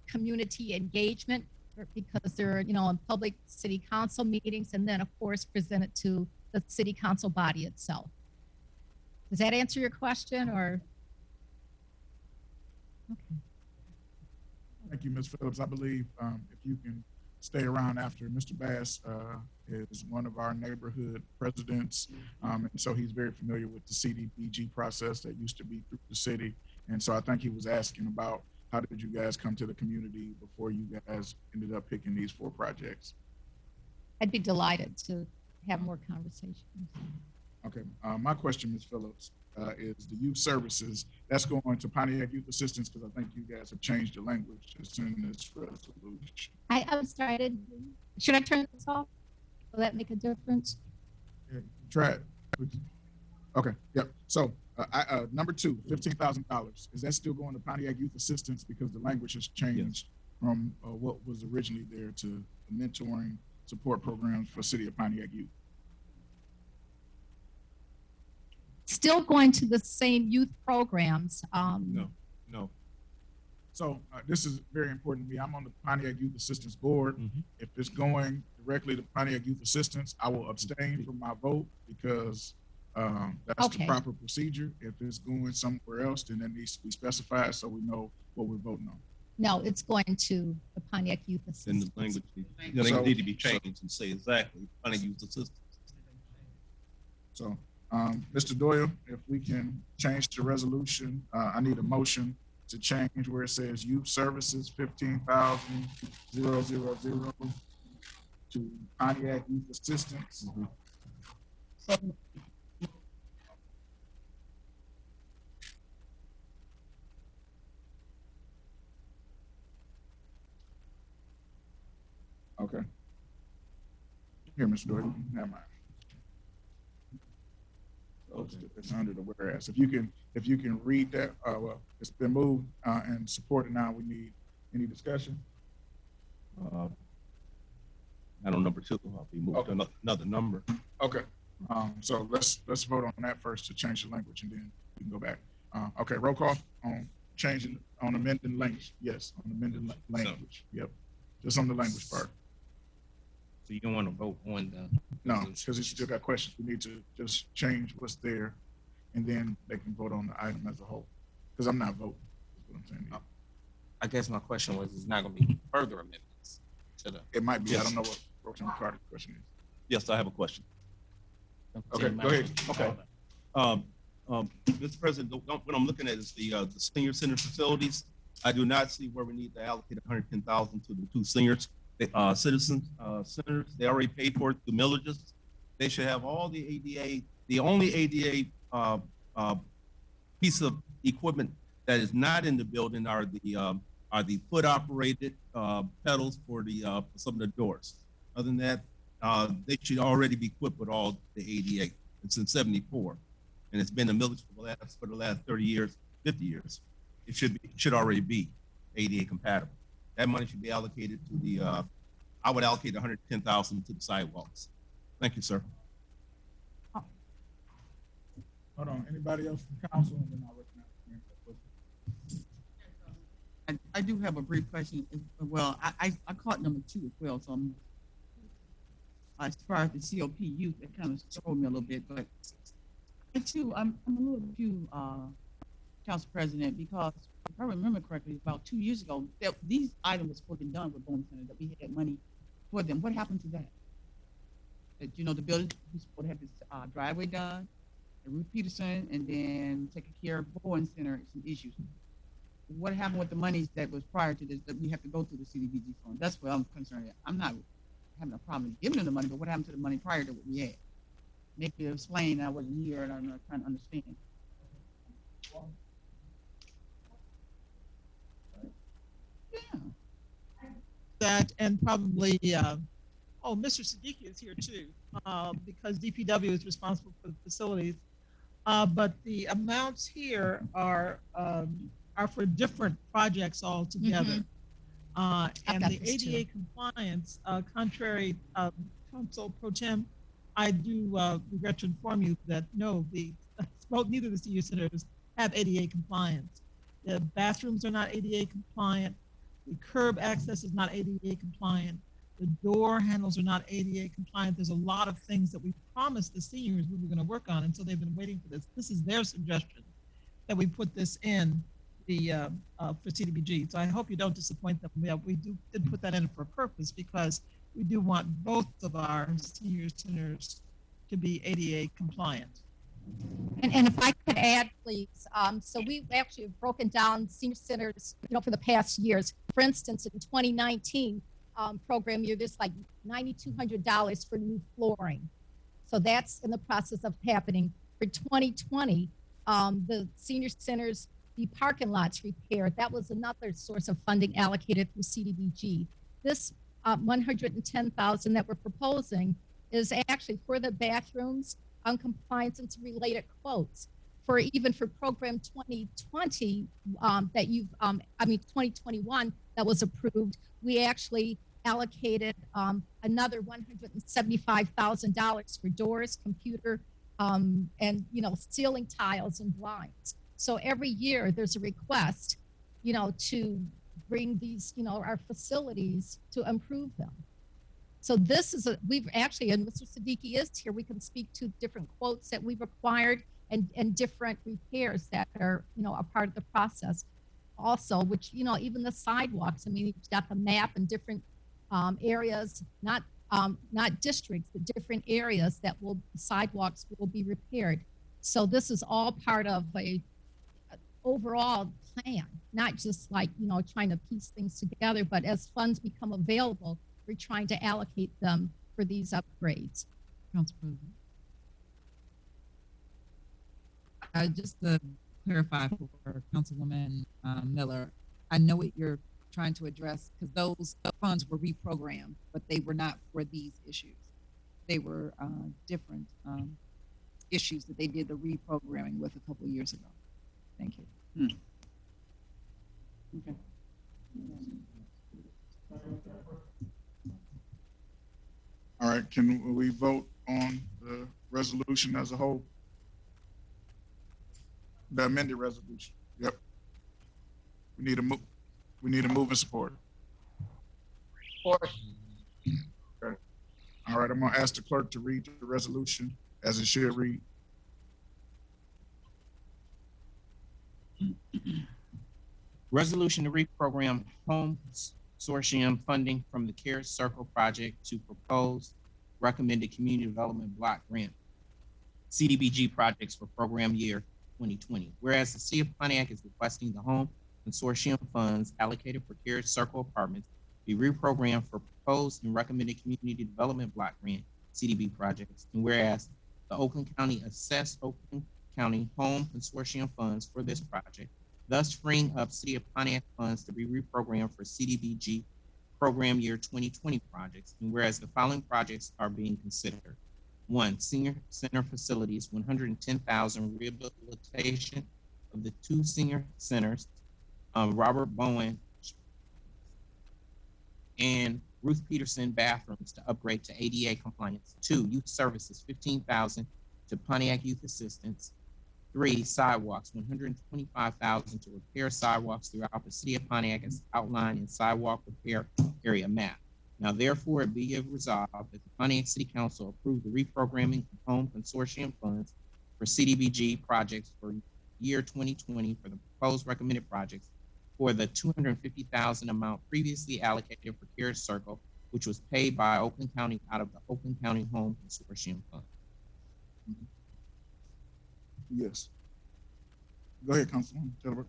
community engagement, because they're in public city council meetings, and then of course presented to the city council body itself. Does that answer your question, or? Okay. Thank you, Ms. Phillips. I believe if you can stay around after, Mr. Bass is one of our neighborhood presidents. And so he's very familiar with the CDBG process that used to be through the city. And so I think he was asking about how did you guys come to the community before you guys ended up picking these 4 projects? I'd be delighted to have more conversations. Okay, my question, Ms. Phillips, is the youth services, that's going to Pontiac Youth Assistance, because I think you guys have changed the language that's in this resolution. I'm sorry, should I turn this off? Will that make a difference? Yeah, try it. Okay, yep. So number 2, $15,000. Is that still going to Pontiac Youth Assistance because the language has changed from what was originally there to the mentoring support programs for City of Pontiac Youth? Still going to the same youth programs. No. So this is very important to me. I'm on the Pontiac Youth Assistance Board. If it's going directly to Pontiac Youth Assistance, I will abstain from my vote because that's the proper procedure. If it's going somewhere else, then that needs to be specified so we know what we're voting on. No, it's going to the Pontiac Youth Assistance. And the language need to be changed and say exactly Pontiac Youth Assistance. So, Mr. Doyle, if we can change the resolution, I need a motion to change where it says youth services 15,000 to Pontiac Youth Assistance. Okay. Here, Mr. Doyle, never mind. It's under the whereas. If you can read that, well, it's been moved and supported. Now we need any discussion. I don't number 2. I'll be moved to another number. Okay. So let's vote on that first to change the language, and then we can go back. Okay, roll call on changing on amending language. Yes, on amending language. Yep, just on the language part. So you don't want to vote on the? No, because you still got questions. We need to just change what's there, and then they can vote on the item as a whole. Because I'm not voting. Is what I'm saying. I guess my question was, it's not going to be further amendments to the? It might be. Yes. I don't know what Pro-Tem Carter's question is. Yes, I have a question. Okay, go ahead. Okay. Mr. President, what I'm looking at is the senior center facilities. I do not see where we need to allocate 110,000 to the 2 seniors. Citizens centers, they already paid for it through millages. They should have all the ADA. The only ADA piece of equipment that is not in the building are the foot operated pedals for the some of the doors. Other than that, they should already be equipped with all the ADA. It's in '74, and it's been a millage for the last 30 years, 50 years. It should already be ADA compatible. That money should be allocated to the, I would allocate 110,000 to the sidewalks. Thank you, sir. Hold on, anybody else from council? And then I'll recognize. I do have a brief question. Well, I caught number 2 as well. So as far as the COP youth, it kind of threw me a little bit, but I'm a little confused, Council President, because if I remember correctly, about 2 years ago, these items were supposed to be done with Bowman Center, that we had money for them. What happened to that? The building was supposed to have this driveway done, Ruth Peterson, and then taking care of Bowman Center, some issues. What happened with the monies that was prior to this, that we have to go through the CDBG fund? That's what I'm concerned. I'm not having a problem giving them the money, but what happened to the money prior to what we had? Maybe explain, I wasn't here and I'm not trying to understand. That and probably, Mr. Siddiqui is here too, because DPW is responsible for the facilities. But the amounts here are for different projects altogether. And the ADA compliance, contrary, Council Pro Tem, I do regret to inform you that no, neither of the senior centers have ADA compliance. The bathrooms are not ADA compliant. The curb access is not ADA compliant. The door handles are not ADA compliant. There's a lot of things that we promised the seniors we were going to work on, and so they've been waiting for this. This is their suggestion that we put this in the for CDBG. So I hope you don't disappoint them. Yeah, we did put that in for a purpose because we do want both of our senior centers to be ADA compliant. And if I could add, please, so we actually have broken down senior centers, for the past years. For instance, in 2019 program year, there's like $9,200 for new flooring. So that's in the process of happening. For 2020, the senior centers, the parking lots repaired, that was another source of funding allocated through CDBG. This 110,000 that we're proposing is actually for the bathrooms, on compliance and some related quotes. For program 2020 that 2021 that was approved, we actually allocated another $175,000 for doors, computer, and ceiling tiles and blinds. So every year there's a request, to bring these, our facilities to improve them. So this is we've actually, and Mr. Siddiqui is here, we can speak to different quotes that we've acquired and different repairs that are, a part of the process also, which, even the sidewalks, you've got the map and different areas, not districts, but different areas that sidewalks will be repaired. So this is all part of a overall plan, not just like, trying to piece things together, but as funds become available, we're trying to allocate them for these upgrades. Council President. Just to clarify for Councilwoman Miller, I know what you're trying to address, because those funds were reprogrammed, but they were not for these issues. They were different issues that they did the reprogramming with a couple of years ago. Thank you. Okay. All right, can we vote on the resolution as a whole? The amended resolution. Yep. We need a move and support. Support. Okay. All right, I'm gonna ask the clerk to read the resolution as it should read. Resolution to reprogram home consortium funding from the CARES Circle project to propose recommended community development block grant CDBG projects for program year 2020. Whereas the city of Pontiac is requesting the home consortium funds allocated for CARES Circle apartments be reprogrammed for proposed and recommended community development block grant CDB projects. And whereas the Oakland County assessed Oakland County home consortium funds for this project, thus freeing up City of Pontiac funds to be reprogrammed for CDBG program year 2020 projects. And whereas the following projects are being considered: 1, senior center facilities, 110,000 rehabilitation of the 2 senior centers, Robert Bowen and Ruth Peterson bathrooms to upgrade to ADA compliance. 2, youth services, 15,000 to Pontiac Youth Assistance. 3, sidewalks, 125,000 to repair sidewalks throughout the city of Pontiac as outlined in sidewalk repair area map. Now, therefore, it be resolved that the Pontiac City Council approve the reprogramming of home consortium funds for CDBG projects for year 2020 for the proposed recommended projects for the $250,000 amount previously allocated for CARES Circle, which was paid by Oakland County out of the Oakland County Home Consortium Fund. Yes. Go ahead, Councilman Taylor.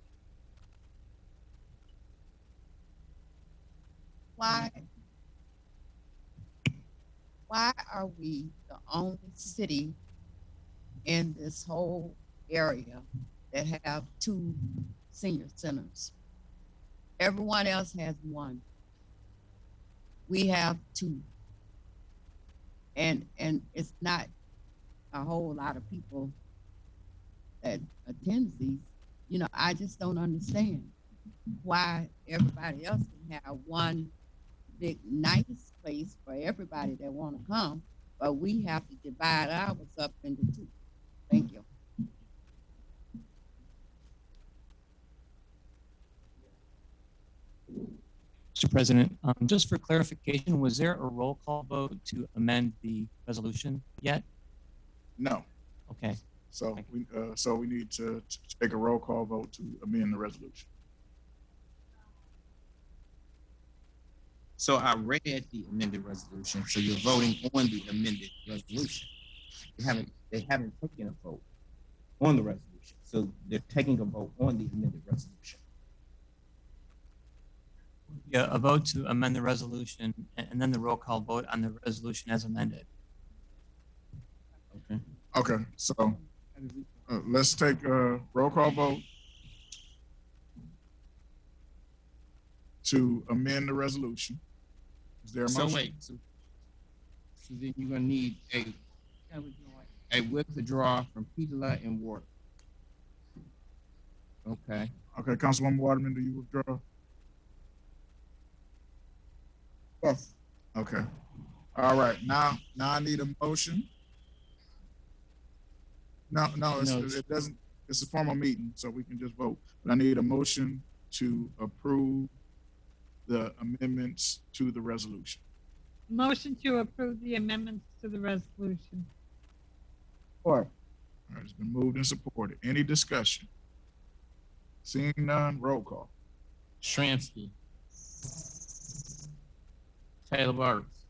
Why are we the only city in this whole area that have 2 senior centers? Everyone else has 1. We have 2. And it's not a whole lot of people that attends these. I just don't understand why everybody else can have 1 big nice place for everybody that want to come, but we have to divide ours up into 2. Thank you. Mr. President, just for clarification, was there a roll call vote to amend the resolution yet? No. Okay. So we need to take a roll call vote to amend the resolution. So I read the amended resolution. So you're voting on the amended resolution. They haven't taken a vote. on the resolution. So they're taking a vote on the amended resolution. Yeah, a vote to amend the resolution and then the roll call vote on the resolution as amended. Okay. Okay, so let's take a roll call vote to amend the resolution. Is there a So motion? wait, so then you're gonna need a withdrawal from Petola and Ward. Okay. Okay, Councilwoman Waterman, do you withdraw? Yes. Okay. All right, now I need a motion. No, it doesn't, it's a formal meeting, so we can just vote. But I need a motion to approve the amendments to the resolution. Motion to approve the amendments to the resolution. Support. All right, it's been moved and supported. Any discussion? Seeing none, roll call. Shramsky. Taylor Burks.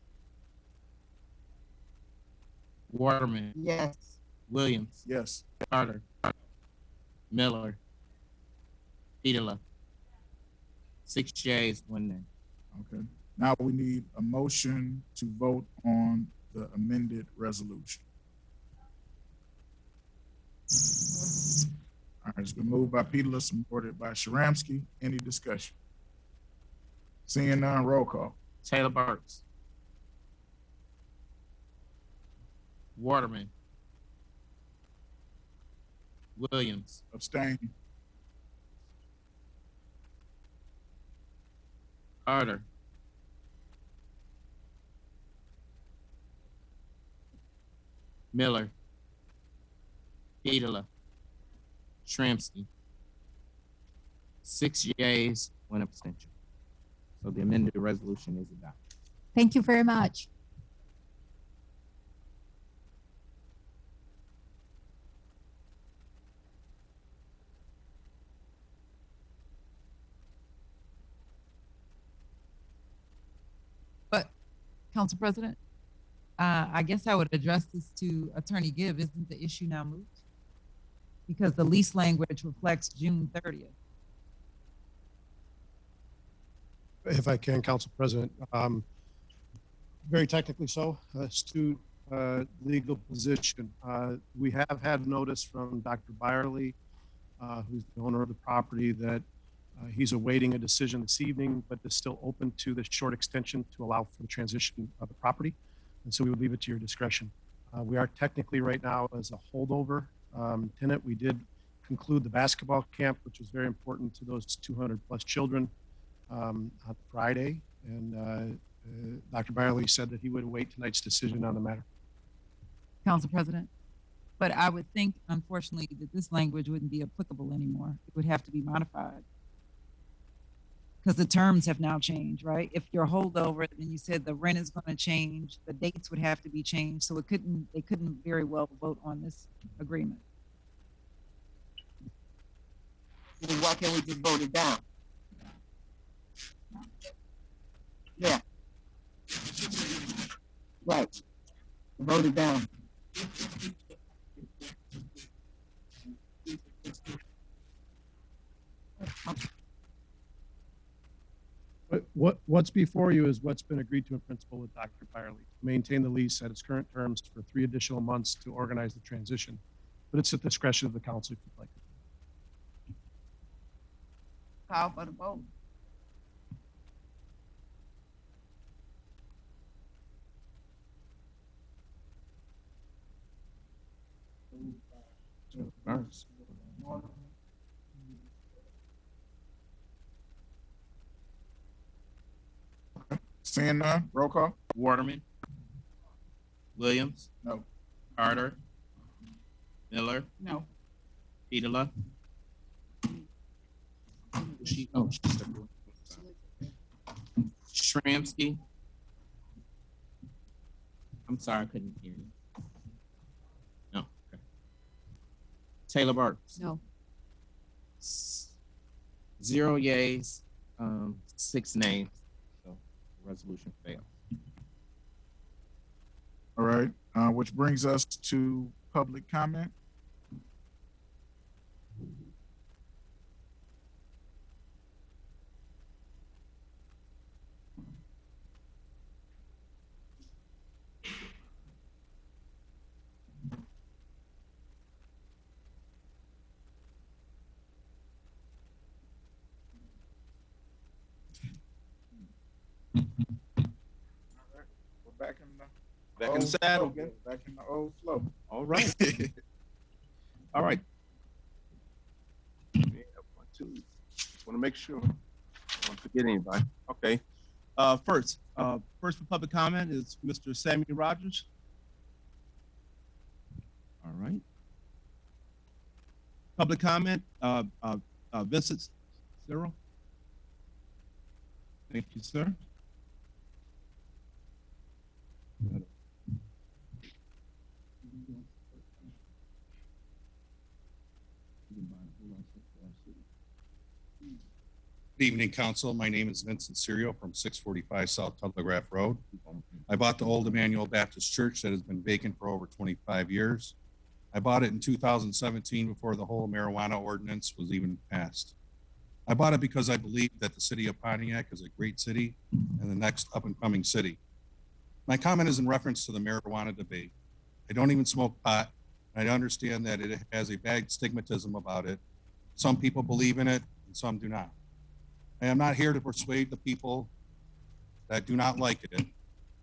Waterman. Yes. Williams. Yes. Carter. Miller. Petola. 6 yeas, 1 nay. Okay. Now we need a motion to vote on the amended resolution. All right, it's been moved by Petola, supported by Shramsky. Any discussion? Seeing none, roll call. Taylor Burks. Waterman. Williams. Abstain. Carter. Miller. Petola. Shramsky. 6 yeas, 1 abstention. So the amended resolution is adopted. Thank you very much. But, Council President, I guess I would address this to Attorney Gibb. Isn't the issue now moot? Because the lease language reflects June 30th. If I can, Council President, very technically so, astute legal position. We have had notice from Dr. Byerly, who's the owner of the property, that he's awaiting a decision this evening, but is still open to the short extension to allow for the transition of the property. And so we would leave it to your discretion. We are technically right now as a holdover tenant. We did conclude the basketball camp, which was very important to those 200 plus children on Friday. And Dr. Byerly said that he would await tonight's decision on the matter. Council President, but I would think, unfortunately, that this language wouldn't be applicable anymore. It would have to be modified. Because the terms have now changed, right? If you're a holdover, then you said the rent is going to change, the dates would have to be changed, so they couldn't very well vote on this agreement. Then why can't we just vote it down? Yeah. Right. Vote it down. What's before you is what's been agreed to in principle with Dr. Byerly. Maintain the lease at its current terms for 3 additional months to organize the transition, but it's at the discretion of the council if you'd like. Call for the vote. Burks. Seeing none, roll call. Waterman. Williams. No. Carter. Miller. No. Petola. She stepped away. Shramsky. I'm sorry, I couldn't hear you. No. Okay. Taylor Burks. No. 0 yeas, 6 nays. So the resolution failed. All right, which brings us to public comment. back in the Back in the old saddle. flow, back in the old flow. All right. All right. Yeah, 1, 2. Just want to make sure. I don't forget anybody. Okay. First for public comment is Mr. Sammy Rogers. All right. Public comment, Vincent Cyril. Thank you, sir. Good evening, Council. My name is Vincent Serio from 645 South Telegraph Road. I bought the old Emmanuel Baptist Church that has been vacant for over 25 years. I bought it in 2017 before the whole marijuana ordinance was even passed. I bought it because I believe that the city of Pontiac is a great city and the next up and coming city. My comment is in reference to the marijuana debate. I don't even smoke pot. I understand that it has a bad stigmatism about it. Some people believe in it and some do not. I am not here to persuade the people that do not like it.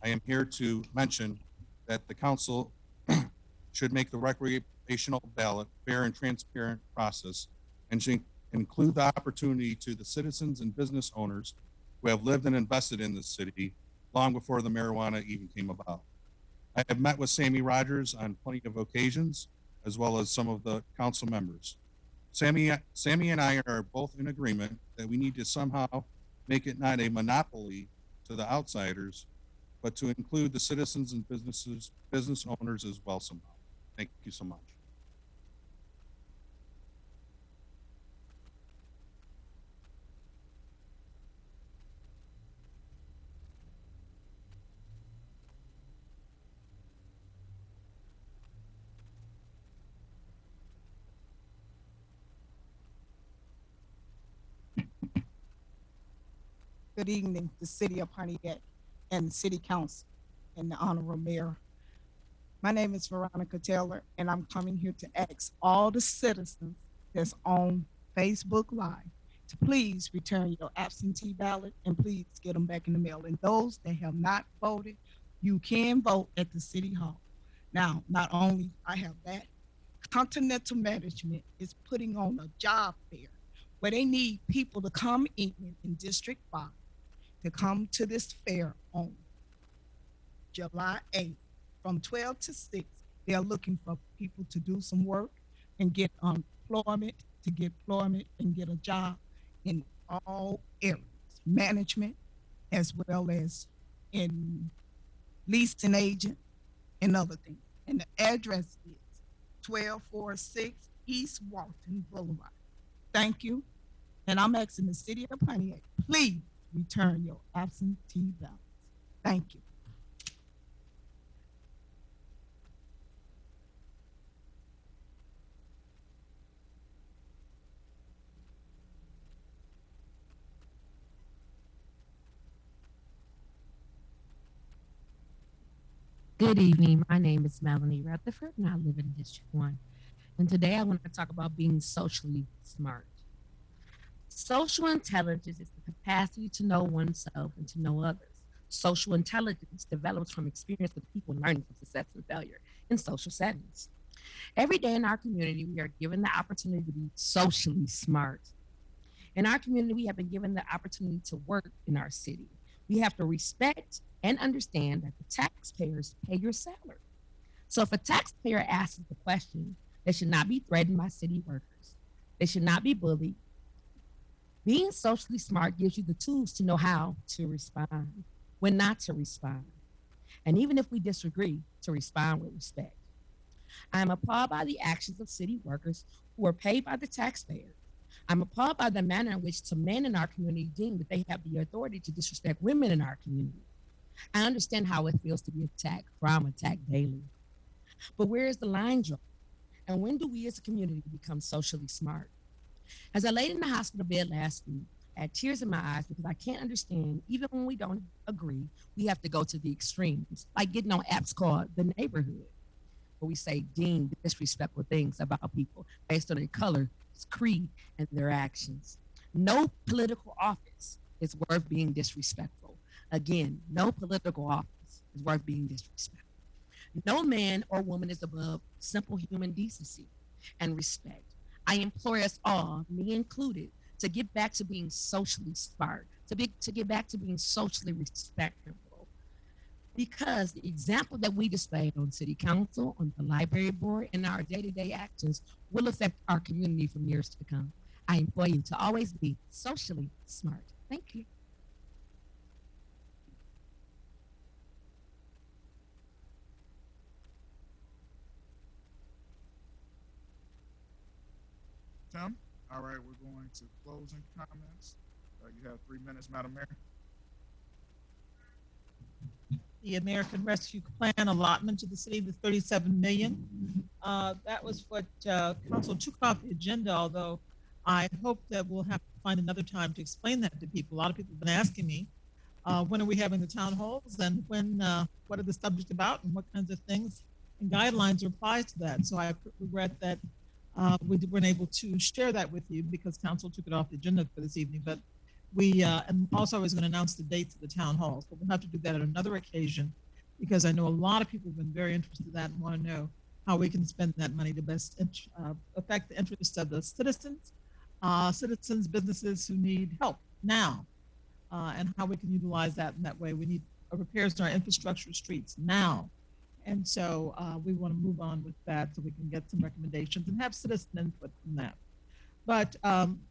I am here to mention that the council should make the recreational ballot fair and transparent process and should include the opportunity to the citizens and business owners who have lived and invested in this city long before the marijuana even came about. I have met with Sammy Rogers on plenty of occasions, as well as some of the council members. Sammy and I are both in agreement that we need to somehow make it not a monopoly to the outsiders, but to include the citizens and business owners as well somehow. Thank you so much. Good evening, the city of Pontiac and the city council and the honorable mayor. My name is Veronica Taylor, and I'm coming here to ask all the citizens that's on Facebook Live to please return your absentee ballot and please get them back in the mail. And those that have not voted, you can vote at the city hall. Now, not only I have that, Continental Management is putting on a job fair where they need people to come in District 5 to come to this fair on July 8th from 12 to 6. They are looking for people to do some work and get employment, and get a job in all areas, management, as well as in leasing agent and other things. And the address is 1246 East Walton Boulevard. Thank you. And I'm asking the city of Pontiac, please return your absentee ballots. Thank you. Good evening. My name is Melanie Rutherford, and I live in District 1. And today I want to talk about being socially smart. Social intelligence is the capacity to know oneself and to know others. Social intelligence develops from experience with people and learning from success and failure in social settings. Every day in our community, we are given the opportunity to be socially smart. In our community, we have been given the opportunity to work in our city. We have to respect and understand that the taxpayers pay your salary. So if a taxpayer asks the question, they should not be threatened by city workers. They should not be bullied. Being socially smart gives you the tools to know how to respond, when not to respond. And even if we disagree, to respond with respect. I am appalled by the actions of city workers who are paid by the taxpayer. I'm appalled by the manner in which some men in our community deem that they have the authority to disrespect women in our community. I understand how it feels to be attacked, for I'm attacked daily. But where is the line drawn? And when do we as a community become socially smart? As I laid in the hospital bed last week, I had tears in my eyes because I can't understand, even when we don't agree, we have to go to the extremes, like getting on apps called The Neighborhood, where we say deem disrespectful things about people based on their color, creed, and their actions. No political office is worth being disrespectful. Again, no political office is worth being disrespected. No man or woman is above simple human decency and respect. I implore us all, me included, to get back to being socially smart, to get back to being socially respectable. Because the example that we displayed on city council, on the library board, and our day-to-day actions will affect our community for years to come. I implore you to always be socially smart. Thank you. Tim? All right, we're going to closing comments. You have 3 minutes, Madam Mayor. The American Rescue Plan allotment to the city, the 37 million. That was what council took off the agenda, although I hope that we'll have to find another time to explain that to people. A lot of people have been asking me, when are we having the town halls, and when, what are the subjects about, and what kinds of things and guidelines apply to that. So I regret that we weren't able to share that with you because council took it off the agenda for this evening. But we, and also I was going to announce the dates of the town halls, but we'll have to do that at another occasion because I know a lot of people have been very interested in that and want to know how we can spend that money to best affect the interests of the citizens, businesses who need help now, and how we can utilize that in that way. We need repairs to our infrastructure streets now. And so we want to move on with that so we can get some recommendations and have citizen input from that. But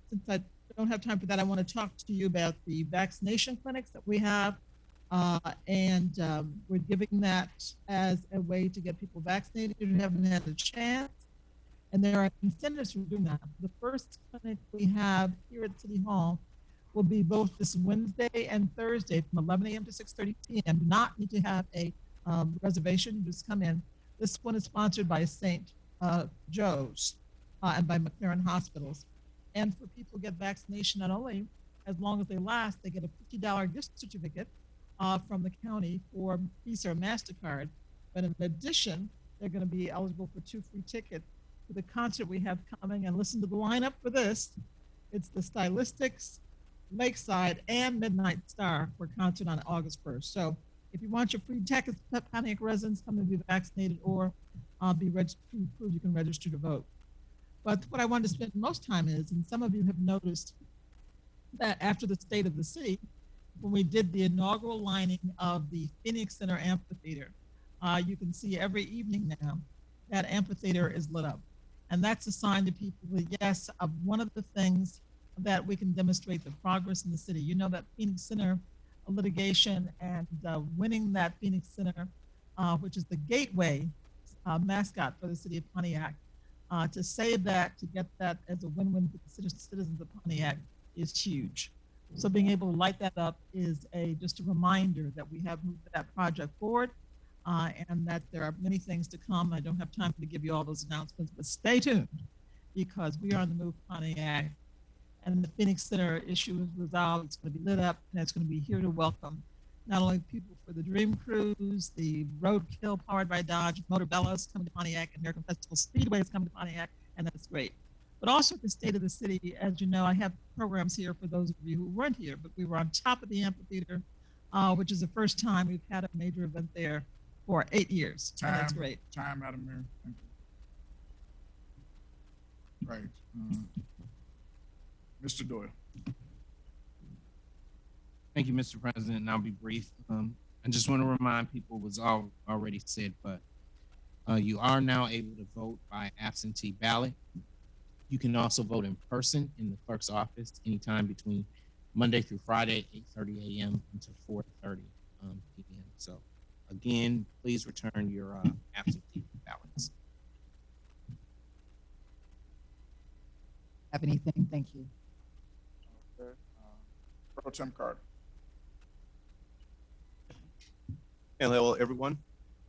since I don't have time for that, I want to talk to you about the vaccination clinics that we have. And we're giving that as a way to get people vaccinated who haven't had a chance. And there are incentives for doing that. The first clinic we have here at City Hall will be both this Wednesday and Thursday from 11 a.m. to 6:30 p.m. Do not need to have a reservation, just come in. This one is sponsored by St. Joe's and by McLaren Hospitals. And for people who get vaccination, not only as long as they last, they get a $50 gift certificate from the county for Visa or MasterCard. But in addition, they're going to be eligible for 2 free tickets to the concert we have coming. And listen to the lineup for this. It's the Stylistics, Lakeside, and Midnight Star for concert on August 1st. So if you want your free tickets, Pontiac residents, come and be vaccinated or be registered, you can register to vote. But what I wanted to spend most time is, and some of you have noticed that after the state of the city, when we did the inaugural lining of the Phoenix Center Amphitheater, you can see every evening now that amphitheater is lit up. And that's a sign to people that, yes, one of the things that we can demonstrate the progress in the city. You know that Phoenix Center litigation and winning that Phoenix Center, which is the gateway mascot for the city of Pontiac, to say that, to get that as a win-win for the citizens of Pontiac is huge. So being able to light that up is just a reminder that we have moved that project forward and that there are many things to come. I don't have time to give you all those announcements, but stay tuned because we are on the move, Pontiac, and the Phoenix Center issue is resolved. It's going to be lit up and it's going to be here to welcome not only people for the Dream Cruise, the Roadkill powered by Dodge, Motorbellas coming to Pontiac, and American Festival Speedway is coming to Pontiac, and that's great. But also the state of the city, as you know, I have programs here for those of you who weren't here, but we were on top of the amphitheater, which is the first time we've had a major event there for 8 years. And that's great. Time, Madam Mayor. Thank you. Right. Mr. Doyle. Thank you, Mr. President, and I'll be brief. I just want to remind people, it was already said, but you are now able to vote by absentee ballot. You can also vote in person in the clerk's office anytime between Monday through Friday, 8:30 a.m. until 4:30 p.m. So again, please return your absentee ballots. Have anything? Thank you. Okay. Pro Tem Carter. Hello, everyone.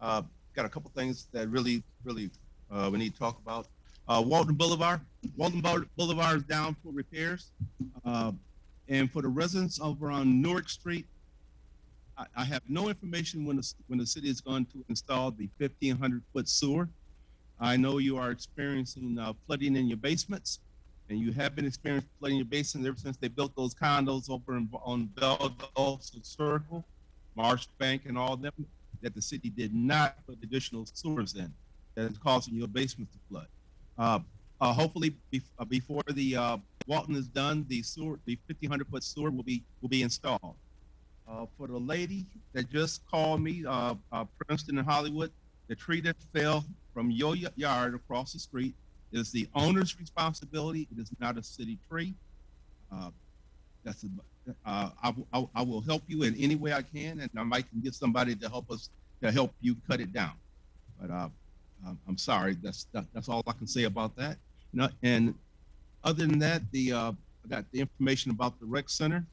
Got a couple things that really we need to talk about. Walton Boulevard is down for repairs. And for the residents over on Newark Street, I have no information when the city is going to install the 1,500-foot sewer. I know you are experiencing flooding in your basements, and you have been experiencing flooding in your basements ever since they built those condos over on Belleville Circle, Marsh Bank, and all of them. that the city did not put additional sewers in that is causing your basement to flood. Hopefully, before the Walton is done, the 1,500 foot sewer will be installed. For the lady that just called me, Princeton and Hollywood, the tree that fell from your yard across the street is the owner's responsibility. It is not a city tree. I will help you in any way I can, and I might can get somebody to help you cut it down. But I'm sorry. That's all I can say about that. And other than that, I got the information about the rec center,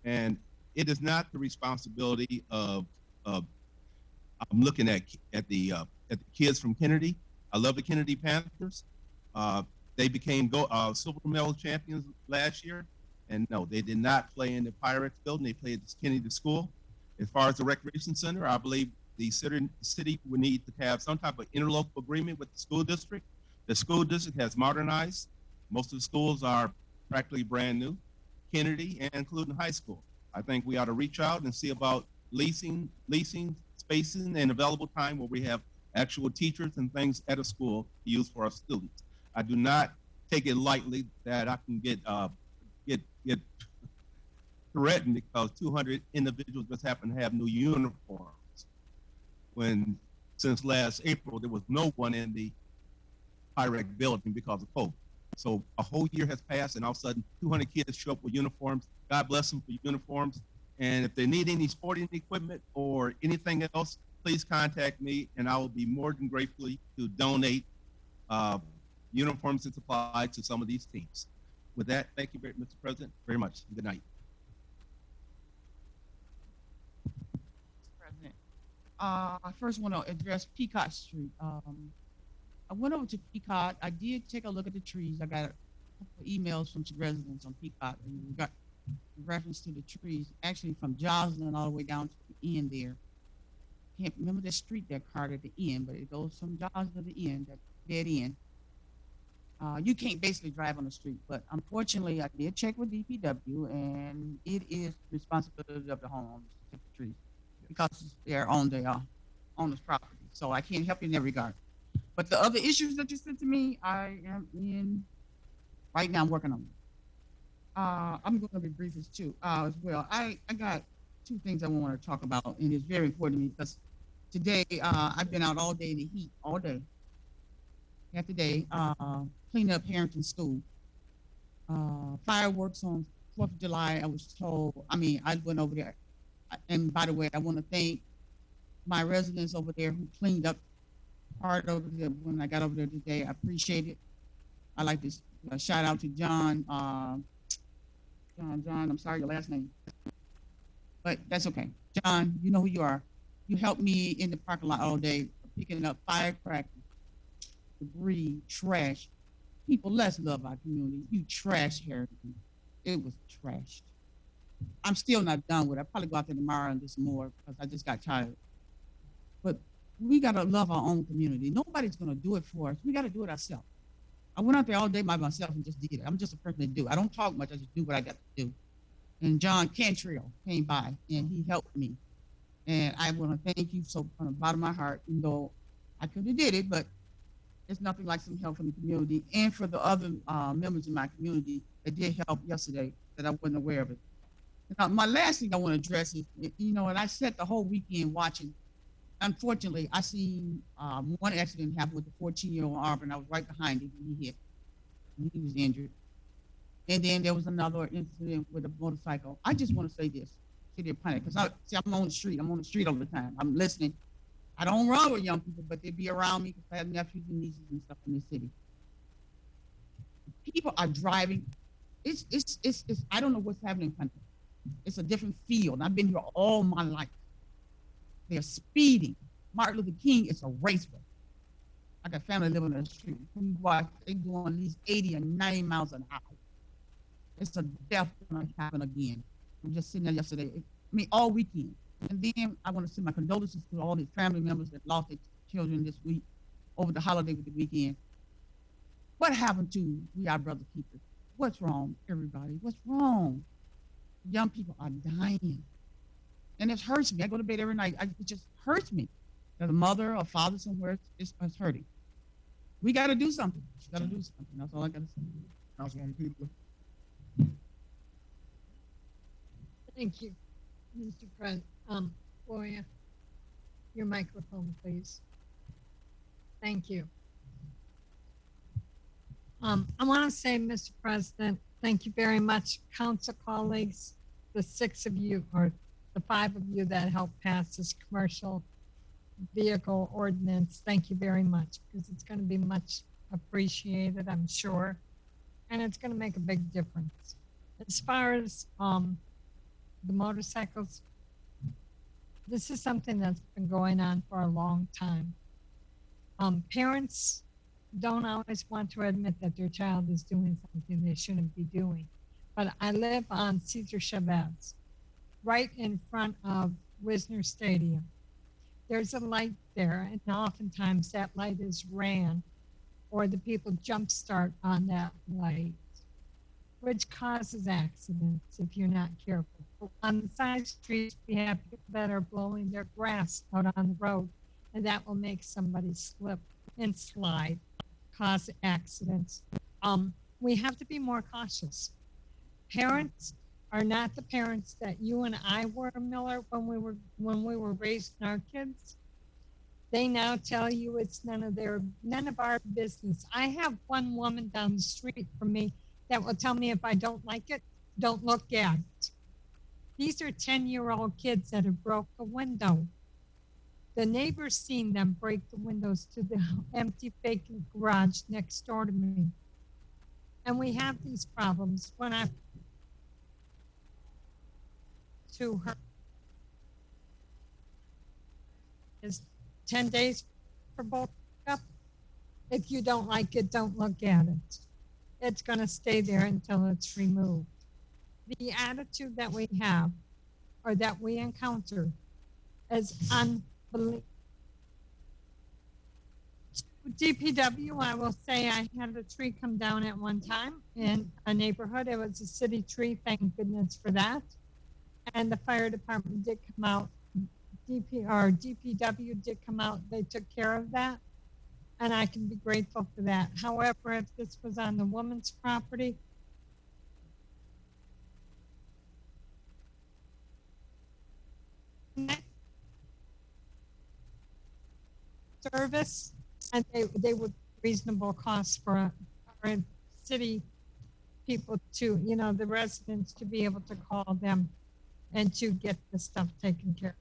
and it is not the responsibility of I'm looking at the kids from Kennedy. I love the Kennedy Panthers. They became silver medal champions last year, and no, they did not play in the Pirates building. They played at the Kennedy School. As far as the recreation center, I believe the city would need to have some type of interlocal agreement with the school district. The school district has modernized. Most of the schools are practically brand new, Kennedy and including high school. I think we ought to reach out and see about leasing spaces and available time where we have actual teachers and things at a school to use for our students. I do not take it lightly that I can get threatened because 200 individuals just happen to have new uniforms. When since last April there was no one in the Pirate building because of COVID. So a whole year has passed, and all of a sudden 200 kids show up with uniforms. God bless them for uniforms. And if they need any sporting equipment or anything else, please contact me, and I will be more than grateful to donate uniforms and supplies to some of these teams. With that, thank you, Mr. President, very much. Good night. President. I first want to address Peacock Street. I went over to Peacock. I did take a look at the trees. I got a couple of emails from some residents on Peacock, and we got reference to the trees, actually from Joslin all the way down to the end there. Can't remember the street that card at the end, but it goes from Joslin to the end, that dead end. You can't basically drive on the street, but unfortunately, I did check with DPW, and it is the responsibility of the homeowners to take the trees because they're on the owner's property. So I can't help you in that regard. But the other issues that you said to me, I am in right now. I'm working on them. I'm going to be brief as well. I got two things I want to talk about, and it's very important to me because today I've been out all day in the heat, all day. Half the day, cleaning up Harrington School. Fireworks on 4th of July, I was told. I went over there. And by the way, I want to thank my residents over there who cleaned up part over there when I got over there today. I appreciate it. I like to shout out to John. John, I'm sorry, your last name. But that's okay. John, you know who you are. You helped me in the parking lot all day, picking up firecrackers, debris, trash. People, let's love our community. You trash Harrington. It was trashed. I'm still not done with it. I'll probably go out there tomorrow and do some more because I just got tired. But we got to love our own community. Nobody's going to do it for us. We got to do it ourselves. I went out there all day by myself and just did it. I'm just a person that do. I don't talk much. I just do what I got to do. And John Cantrell came by and he helped me. And I want to thank you so from the bottom of my heart, even though I could have did it, but it's nothing like some help from the community and for the other members of my community that did help yesterday that I wasn't aware of it. Now, my last thing I want to address is, and I sat the whole weekend watching. Unfortunately, I seen one accident happen with the 14-year-old Auburn. I was right behind him and he hit. And he was injured. And then there was another incident with a motorcycle. I just want to say this, City of Pontiac, because I'm on the street. I'm on the street all the time. I'm listening. I don't run with young people, but they be around me because I have nephews and nieces and stuff in the city. People are driving. It's I don't know what's happening in Pontiac. It's a different field. I've been here all my life. They're speeding. Martin Luther King is a raceway. I got family living on the street. We watch, they doing at least 80 or 90 miles an hour. It's a death going to happen again. I'm just sitting there yesterday. All weekend. And then I want to send my condolences to all these family members that lost their children this week over the holiday with the weekend. What happened to we our brother keepers? What's wrong, everybody? What's wrong? Young people are dying. And it hurts me. I go to bed every night. It just hurts me. That a mother or father somewhere is hurting. We got to do something. We got to do something. That's all I got to say. Councilwoman Peterson. Thank you, Mr. President. Gloria, your microphone, please. Thank you. I want to say, Mr. President, thank you very much, council colleagues, the 6 of you, or the 5 of you that helped pass this commercial vehicle ordinance. Thank you very much, because it's going to be much appreciated, I'm sure, and it's going to make a big difference. As far as the motorcycles, this is something that's been going on for a long time. Parents don't always want to admit that their child is doing something they shouldn't be doing. But I live on Cesar Chavez, right in front of Wisner Stadium. There's a light there, and oftentimes that light is ran, or the people jump start on that light, which causes accidents if you're not careful. On the side streets, we have people that are blowing their grass out on the road, and that will make somebody slip and slide, cause accidents. We have to be more cautious. Parents are not the parents that you and I were, Miller, when we were raising our kids. They now tell you it's none of our business. I have one woman down the street from me that will tell me if I don't like it, don't look at it. These are 10-year-old kids that have broke a window. The neighbors seen them break the windows to the empty vacant garage next door to me. And we have these problems. When I to her is 10 days for both up. If you don't like it, don't look at it. It's going to stay there until it's removed. The attitude that we have, or that we encounter, is unbelievable. DPW, I will say I had a tree come down at one time in a neighborhood. It was a city tree, thank goodness for that. And the fire department did come out, DPW did come out, they took care of that. And I can be grateful for that. However, if this was on the woman's property, service, and they would reasonable cost for our city people to, the residents to be able to call them and to get the stuff taken care of.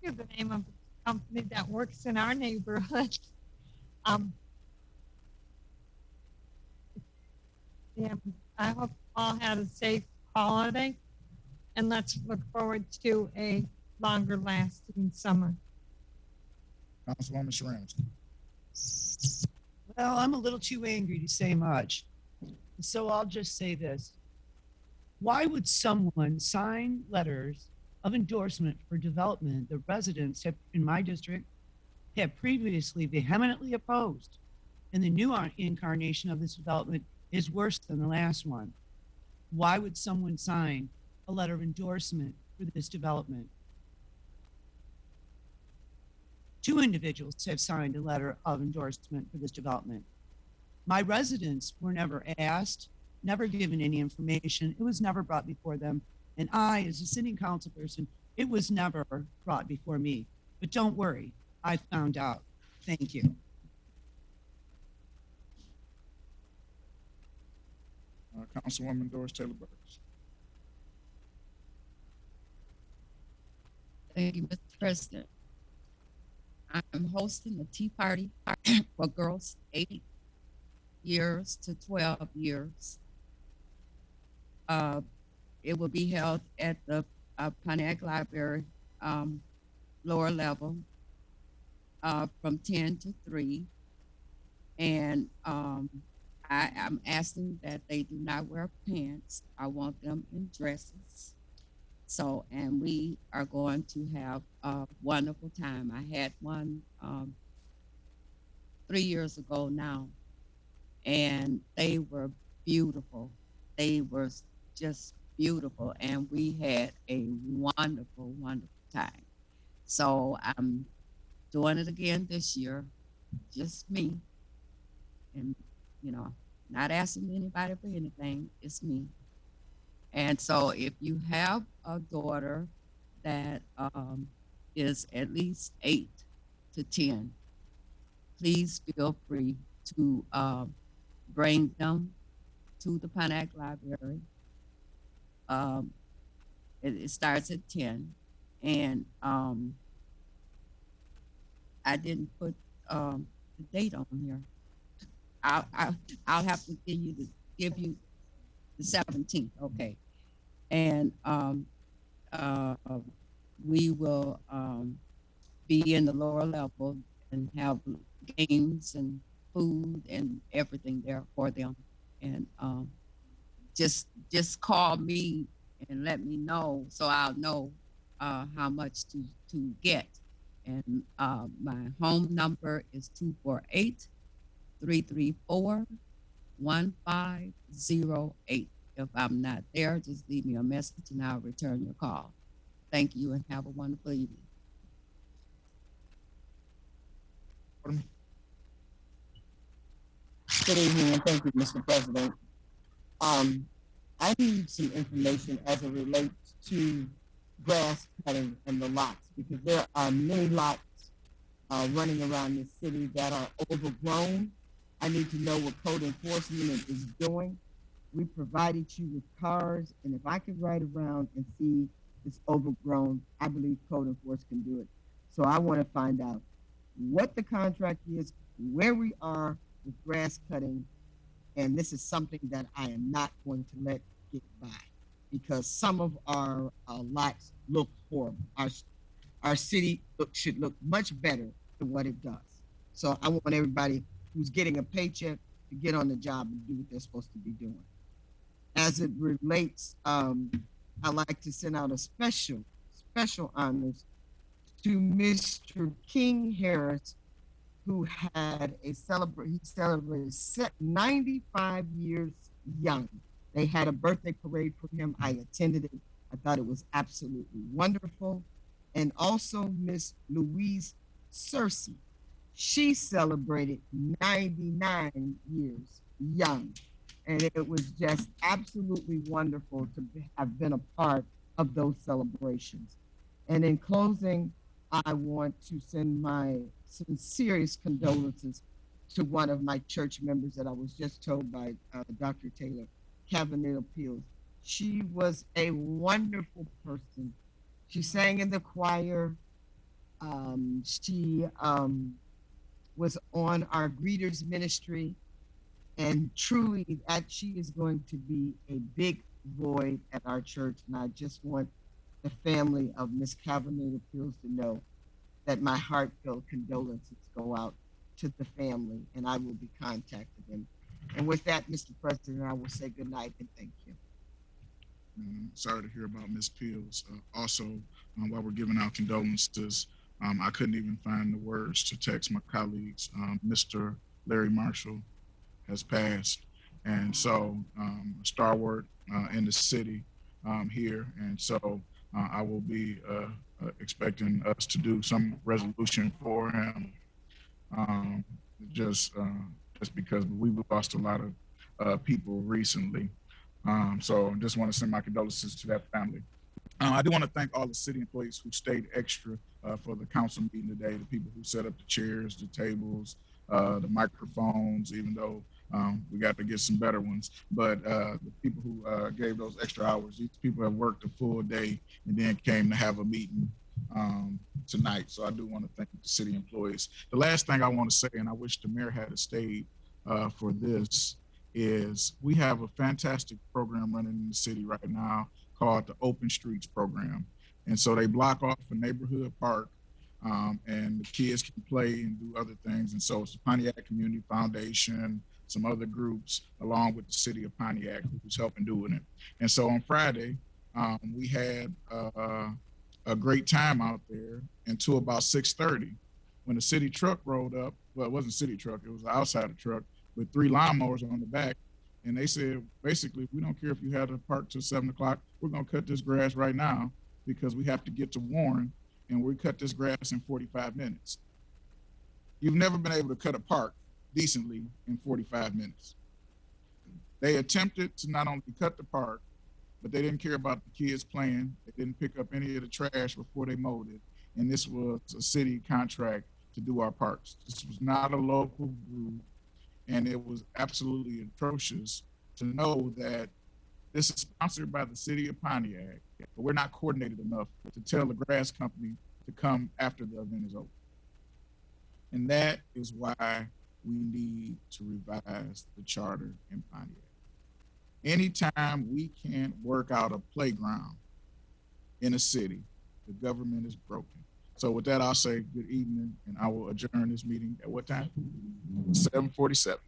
Give the name of the company that works in our neighborhood. Yeah, I hope all had a safe holiday, and let's look forward to a longer lasting summer. Councilwoman Shramsky. Well, I'm a little too angry to say much. So I'll just say this. Why would someone sign letters of endorsement for development that residents have, in my district, have previously vehemently opposed? And the new incarnation of this development is worse than the last one. Why would someone sign a letter of endorsement for this development? 2 individuals have signed a letter of endorsement for this development. My residents were never asked, never given any information. It was never brought before them. And I, as a sitting council person, it was never brought before me. But don't worry, I found out. Thank you. Councilwoman Doris Taylor Burks. Thank you, Mr. President. I'm hosting a tea party for girls 8 years to 12 years. It will be held at the Pontiac Library, lower level, from 10 to 3. And I'm asking that they do not wear pants. I want them in dresses. So, and we are going to have a wonderful time. I had one 3 years ago now, and they were beautiful. They were just beautiful, and we had a wonderful, wonderful time. So I'm doing it again this year, just me, and not asking anybody for anything. It's me. And so if you have a daughter that is at least 8 to 10, please feel free to bring them to the Pontiac Library. It starts at 10. And I didn't put the date on here. I'll have to give you the 17th. Okay. And we will be in the lower level and have games and food and everything there for them. And just call me and let me know so I'll know how much to get. And my home number is 248-334-1508. If I'm not there, just leave me a message and I'll return your call. Thank you and have a wonderful evening. Good evening, and thank you, Mr. President. I need some information as it relates to grass cutting and the lots, because there are many lots running around this city that are overgrown. I need to know what code enforcement is doing. We provided you with cars, and if I could ride around and see it's overgrown, I believe code enforcement can do it. So I want to find out what the contract is, where we are with grass cutting, and this is something that I am not going to let get by, because some of our lots look horrible. Our city should look much better than what it does. So I want everybody who's getting a paycheck to get on the job and do what they're supposed to be doing. As it relates, I'd like to send out a special honors to Mr. King Harris, who had he celebrated 95 years young. They had a birthday parade for him. I attended it. I thought it was absolutely wonderful. And also Miss Louise Searcy. She celebrated 99 years young. And it was just absolutely wonderful to have been a part of those celebrations. And in closing, I want to send my sincerest condolences to one of my church members that I was just told by Dr. Taylor, Cavanero Peels. She was a wonderful person. She sang in the choir. She was on our greeters ministry. And truly, that she is going to be a big void at our church. And I just want the family of Miss Cavanero Peels to know that my heartfelt condolences go out to the family, and I will be contacting them. And with that, Mr. President, I will say good night and thank you. Sorry to hear about Miss Peels. Also, while we're giving out condolences, I couldn't even find the words to text my colleagues. Mr. Larry Marshall has passed, and so a stalwart in the city here, and so I will be expecting us to do some resolution for him, just because we've lost a lot of people recently. So just want to send my condolences to that family. I do want to thank all the city employees who stayed extra for the council meeting today, the people who set up the chairs, the tables, the microphones, even though we got to get some better ones. But the people who gave those extra hours, these people have worked a full day and then came to have a meeting tonight. So I do want to thank the city employees. The last thing I want to say, and I wish the mayor had stayed for this, is we have a fantastic program running in the city right now called the Open Streets program. And so they block off a neighborhood park and the kids can play and do other things. And so it's the Pontiac Community Foundation, some other groups, along with the city of Pontiac, who's helping doing it. And so on Friday, we had a great time out there until about 6:30 when the city truck rolled up. Well, it wasn't a city truck, it was an outsider truck with 3 lawnmowers on the back. And they said, basically, we don't care if you had to park till 7 o'clock. We're going to cut this grass right now because we have to get to Warren, and we cut this grass in 45 minutes. You've never been able to cut a park decently in 45 minutes. They attempted to not only cut the park, but they didn't care about the kids playing. They didn't pick up any of the trash before they mowed it. And this was a city contract to do our parks. This was not a local group. And it was absolutely atrocious to know that this is sponsored by the city of Pontiac, but we're not coordinated enough to tell the grass company to come after the event is over. And that is why we need to revise the charter in Pontiac. Anytime we can't work out a playground in a city, the government is broken. So with that, I'll say good evening, and I will adjourn this meeting at what time? 7:47.